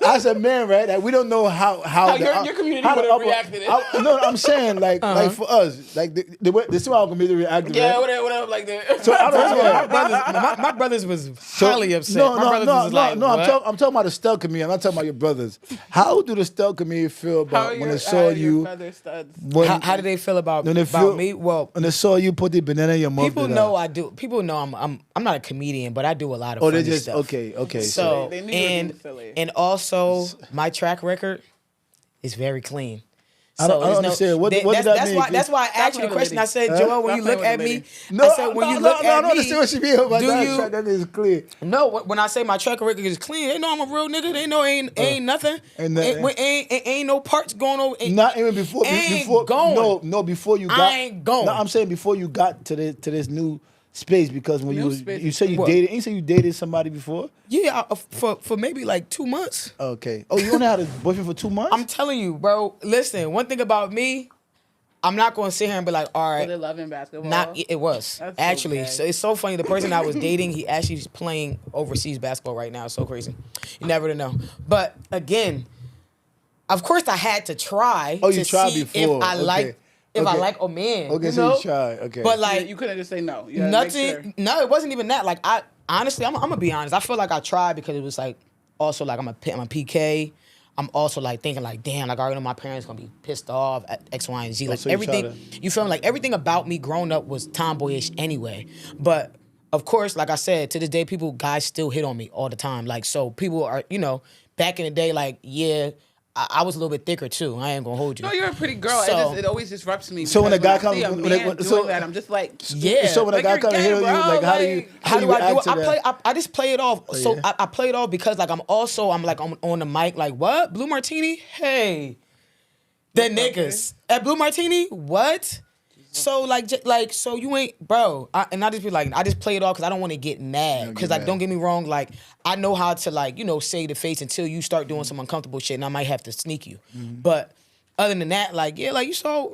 As a man, right? Like, we don't know how your community would have reacted. No, I'm saying like for us, like the small community reacted. Yeah, right? whatever, like that. So I don't know. my brothers was highly upset. My brothers was like, no. what? I'm talking about the stud community. I'm not talking about your brothers. How do the stud community feel about when they saw you? How do they feel about me? Well, when they saw you put the banana in your mouth. People know I do. People know I'm not a comedian, but I do a lot of funny stuff. Okay. So they knew you were being silly. and also my track record is very clean. I don't understand. What does that mean? That's why I asked you the question. I said, Joel, when you look at me, I said, when you look at me, I don't understand what she mean about that. That is clear. No, when I say my track record is clean, they know I'm a real nigga. They know ain't nothing. Ain't no parts going over. Not even before. Going. No, before you got. I ain't going. No, I'm saying before you got to this new space, because when you say you What? dated, you say you dated somebody before. Yeah, for maybe like 2 months. Okay. Oh, you only had a boyfriend for 2 months? I'm telling you, bro. Listen, one thing about me, I'm not gonna sit here and be like, all right. Was it loving basketball? It was That's actually. okay. So it's so funny. The person I was dating, he actually is playing overseas basketball right now. It's so crazy. You never know. But again, of course, I had to try. Oh, you to tried see before. If I like. If I like a man. Okay, you so know? you tried. Okay. But like, You couldn't just say no. You had to nothing. make sure. No, it wasn't even that. Like I honestly, I'm gonna be honest. I feel like I tried because it was like also like I'm a PK. I'm also like thinking like, damn, like I already know my parents gonna be pissed off at X, Y, and Z. Like so you everything, you feel me? Like everything about me growing up was tomboyish anyway. But of course, like I said, to this day, guys still hit on me all the time. Like so, people are, back in the day, like yeah. I was a little bit thicker too. I ain't gonna hold you. No, you're a pretty girl. So- It always disrupts me. So when a guy because comes, I see a when man they- doing that, I'm just like, Yeah. So when a Like, guy you're comes and gay, hit on you, bro, like how do you like- How do I do react it? to that? I just play it off. So yeah. I play it off because like I'm like on the mic like what? Blue Martini? Hey. The niggas. At Blue Martini? What? So like so you ain't bro. And I just be like I just play it off because I don't want to get mad. Because like don't get me wrong, like I know how to like say the face until you start doing some uncomfortable shit and I might have to sneak you. But other than that, like yeah, like you saw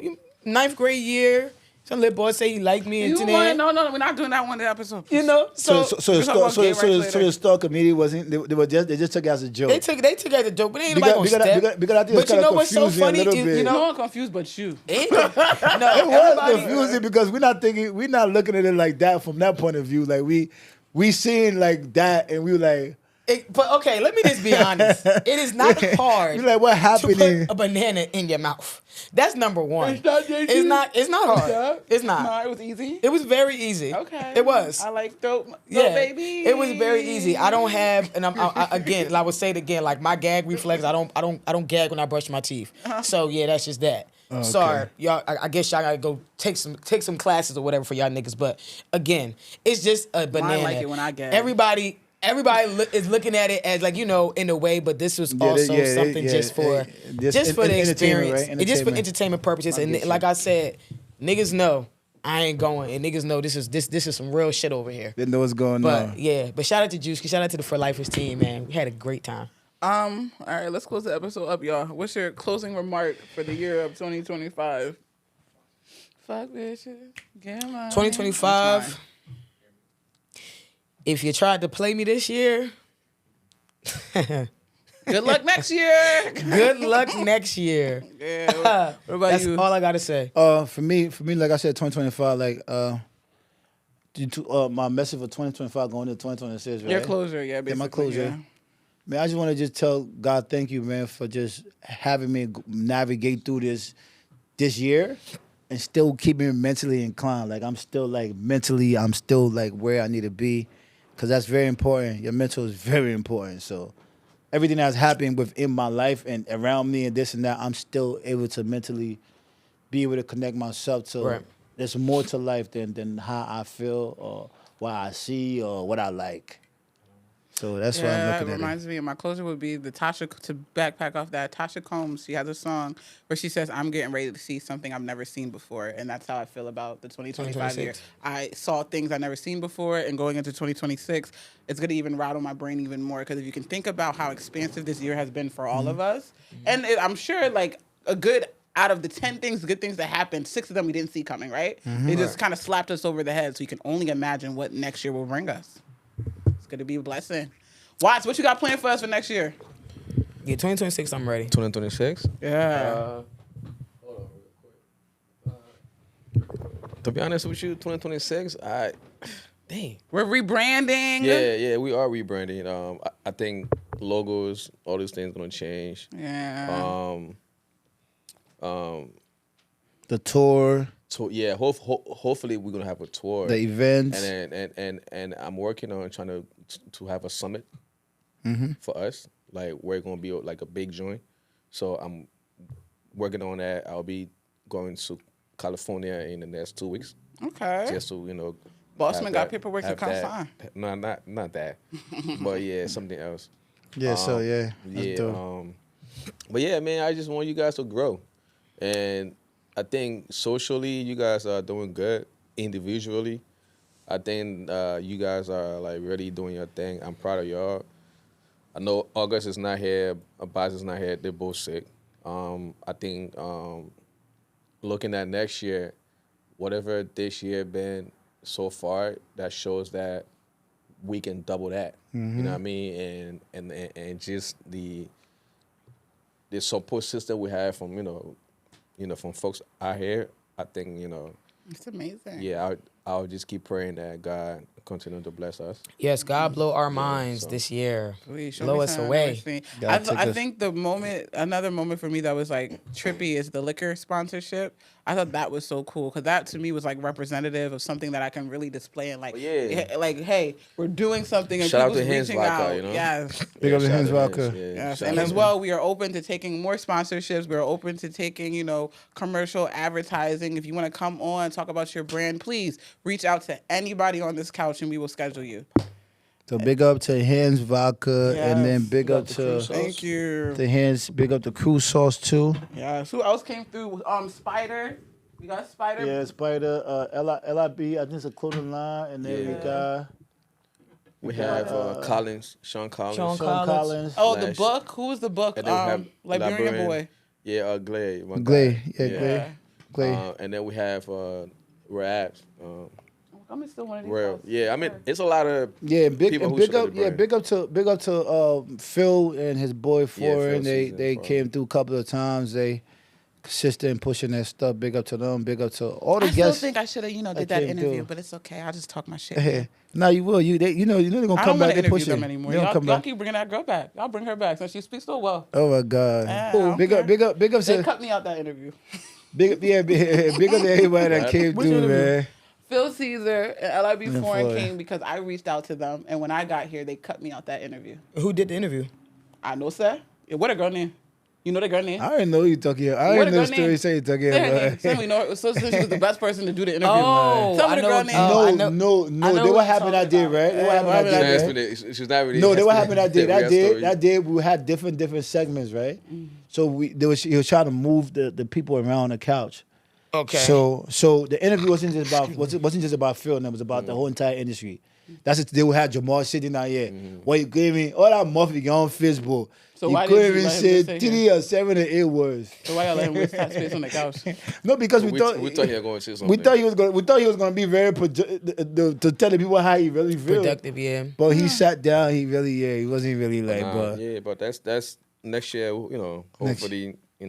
9th grade year. Some little boy say he liked me and No, we're not doing that one episode. So we're talking about gay rights later. the stalk community wasn't. They just took it as a joke. They took it as a joke, but they ain't nobody gonna step. Because I think it's But you kind know of what's so confusing a funny? little You bit. know- No one confused but you. No, It was everybody- confusing because we're not looking at it like that from that point of view. Like we seeing like that and we were like. But okay, let me just be honest. It is not hard. You're like, what happened to in- put a banana in your mouth? That's number one. It's not JT? It's not hard. Yeah. It's not. No, it was easy. It was very easy. Okay. It was. I like throat Yeah, baby. it was very easy. I don't have, and again, I would say it again, like my gag reflex. I don't gag when I brush my teeth. So yeah, that's just that. Sorry, y'all. I guess y'all gotta go take some classes or whatever for y'all niggas. But again, it's just a banana. like it when I gag. Everybody is looking at it as like in a way, but this was also something just for the experience. Right? It's just for entertainment purposes. And like I said, niggas know I ain't going, and niggas know this is some real shit over here. They know what's going But on. yeah, but shout out to Juicy, shout out to the For Lifers team, man. We had a great time. All right, let's close the episode up, y'all. What's your closing remark for the year of 2025? Fuck bitches. Get mine. 2025. If you tried to play me this year, Good luck next year. good luck next year. Yeah. What about That's you? all I gotta say. For me, like I said, 2025, like my message for 2025 going into 2026, right? Your closure, yeah, basically. Yeah, my closure. Yeah. Man, I just want to just tell God thank you, man, for just having me navigate through this year and still keeping me mentally inclined. Like I'm still like mentally, I'm still like where I need to be, because that's very important. Your mental is very important. So everything that's happening within my life and around me and this and that, I'm still able to mentally be able to connect myself to. Right. There's more to life than how I feel or what I see or what I like. So that's why I'm looking it at reminds me of my closure would be the Tasha, to backpack off that. Tasha Combs, she has a song where she says, I'm getting ready to see something I've never seen before. And that's how I feel about the 2025 year. I saw things I've never seen before, and going into 2026, it's going to even rattle my brain even more. Because if you can think about how expansive this year has been for all of us, and I'm sure like a good out of the 10 things, good things that happened, 6 of them we didn't see coming, right? They just kind of slapped us over the head. So you can only imagine what next year will bring us. It's going to be a blessing. Watts, what you got planned for us for next year? Yeah, 2026, I'm ready. 2026. Yeah. Hold on real quick. To be honest with you, 2026, dang. We're rebranding. Yeah, we are rebranding. I think logos, all these things gonna change. Yeah. The tour, So yeah, hopefully we're gonna have a tour, the events. and I'm working on trying to have a summit for us. Like we're gonna be like a big joint. So I'm working on that. I'll be going to California in the next 2 weeks. Okay. Just to Bossman have got that- paperwork to have come that- sign. No, not that. But yeah, something else. Yeah, so yeah. That's Yeah. dope. But yeah, man, I just want you guys to grow, and I think socially you guys are doing good. Individually, I think you guys are like really doing your thing. I'm proud of y'all. I know August is not here, Baz is not here. They're both sick. I think looking at next year, whatever this year been so far, that shows that we can double that. You know what I mean? And just the support system we have from from folks out here, I think It's amazing. yeah, I'll just keep praying that God continue to bless us. Yes, God blow our minds this year. Please show Blow me us something away. I've never seen. God take I us- think another moment for me that was like trippy is the liquor sponsorship. I thought that was so cool because that to me was like representative of something that I can really display and like, like, hey, we're doing something and Shout out people's to Hens reaching Vodka, out. you know? Yes. Big up to shout out Hens to Vodka. Hens, yeah. Yes, Shout and out as to well, we are open to taking more sponsorships. We're open to taking, commercial advertising. If you want to come on, talk about your brand, please reach out to anybody on this couch and we will schedule you. So big up to Hens Vodka, and then Yes. big up to Thank you. the Hens. Big up to Crew Sauce too. Yes. Who else came through? Spider. We got Spider. Yeah, Spider. LIB. I think it's a clothing line, and then We have Sean Collins. Sean Sean Collins. Oh, the Slash- book. Who was the book? And then we have Liberian boy. Yeah, Glay. my Glay. guy. Yeah, Glay. Glay. And then we have Raps. I'm still one of these. Real. guys. Yeah, I mean, it's a lot of Yeah, people who should have the brand. big up to Phil and his boy Foreign. Phil They Season, came through a couple of times. They consistent pushing their stuff. Big up to them. Big up to all the I still guests. think I should have, did that that came interview, through. but it's okay. I'll just talk my shit. Now you will. They're gonna I come don't back. want to They interview push them it. anymore. They don't come Y'all back. keep bringing that girl back. Y'all bring her back since she speaks so well. Oh my God. Yeah, I don't Big up They to cut me out that interview. big up to everybody that came Which through, interview? man. Phil Caesar and LIB And Foreign Foreign. came because I reached out to them, and when I got here, they cut me out that interview. Who did the interview? I know, sir. Yeah, what a girl name? You know the girl name? I didn't know you talking. I What didn't a know the girl story. name? Say you talking Say her name. about. Tell me, no. So she was the best person to do the interview. Oh, Tell me I the know girl what- name. I No, know- no. I know They what what you're happened I talking did, about. right? They what happened I Yeah, did, yeah. right? She's not really. No, they what happened I did. That That day we had different segments, right? So he was trying to move the people around the couch. Okay. So the interview wasn't just about Phil, and it was about the whole entire industry. That's it. They would have Jamal sitting out here. What you gave me all that muffin on Facebook. So you why couldn't didn't you even let him say just sit 3 or 7 or 8 words. So why y'all let him waste that space on the couch? No, because we thought he was going to say something. we thought he was gonna be very to tell the people how he really feels. Productive, yeah. But he sat down. He wasn't really like. but Yeah, but that's next year. Hopefully, we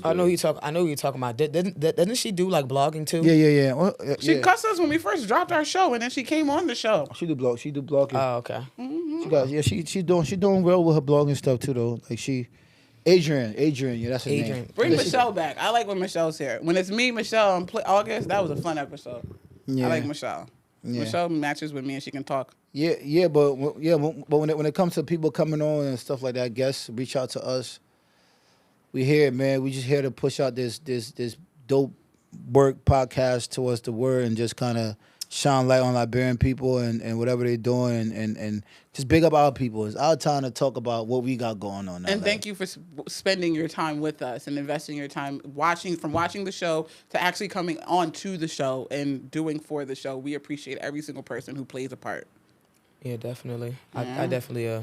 I know do. you talk. I know who you're talking about. Doesn't she do like blogging too? yeah. Well, She yeah. cussed us when we first dropped our show, and then she came on the show. She do blogging. Oh, okay. She doing well with her blogging stuff too though. Like Adrian, yeah, that's her name. Adrian. Bring Yeah, she- Michelle back. I like when Michelle's here. When it's me, Michelle, and August, that was a fun episode. Yeah. I like Michelle. Yeah. Michelle matches with me, and she can talk. But when it comes to people coming on and stuff like that, guests reach out to us. We here, man. We just here to push out this dope work podcast towards the word and just kind of shine light on Liberian people and whatever they're doing and just big up our people. It's our time to talk about what we got going on now. And thank you for spending your time with us and investing your time watching the show to actually coming on to the show and doing for the show. We appreciate every single person who plays a part. Yeah, definitely. I definitely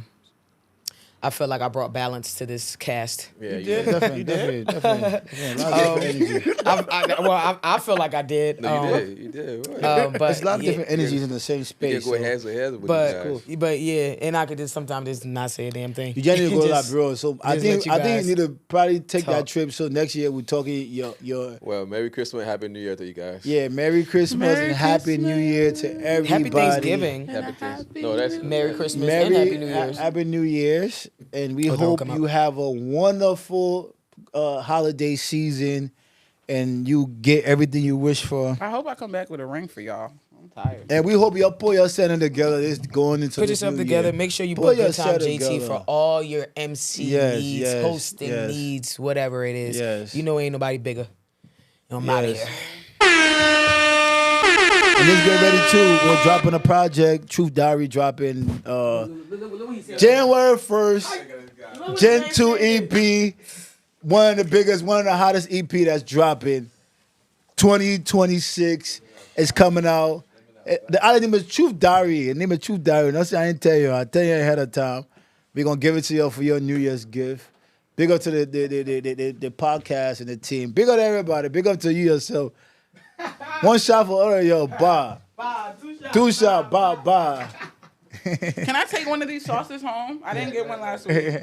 I felt like I brought balance to this cast. Yeah, You did. Definitely. Yeah, a lot of different energy. I feel like I did. No, you did. Right. But There's a lot of different energies in the same You space. can go hands to hands with But you guys. but yeah, and I could just sometimes just not say a damn thing. You genuinely go a lot, Just- bro. So I just think let you guys you need to probably take that talk. trip. So next year we're talking your Well, Merry Christmas, Happy New Year to you guys. yeah, Merry Christmas Merry and Happy New Year to everybody. Happy Thanksgiving. Happy Thanksgiving. No, that's Merry Christmas and Happy New Year's. Happy New Year's, and we don't hope come you out. have a wonderful holiday season, and you get everything you wish for. I hope I come back with a ring for y'all. I'm tired. And we hope y'all pull yourself together. This going into Put this yourself new together. year. Make sure you Pull book Good yourself Time JT together. for all your MC Yes, needs, yes, hosting yes. needs, whatever it is. Yes. You know ain't nobody bigger. I'm out of Yes. here. And let's get ready too. We're dropping a project. Truth Diary dropping January 1st. Gen 2 EP. One of the biggest, one of the hottest EP that's dropping. 2026 is coming out. The other name is Truth Diary. The name is Truth Diary. That's I didn't tell you. I'll tell you ahead of time. We're gonna give it to you for your New Year's gift. Big up to the podcast and the team. Big up to everybody. Big up to you yourself. One shot for all of y'all. Bye. Two shot. Bye. Bye. Can I take one of these sauces home? I didn't get one last week.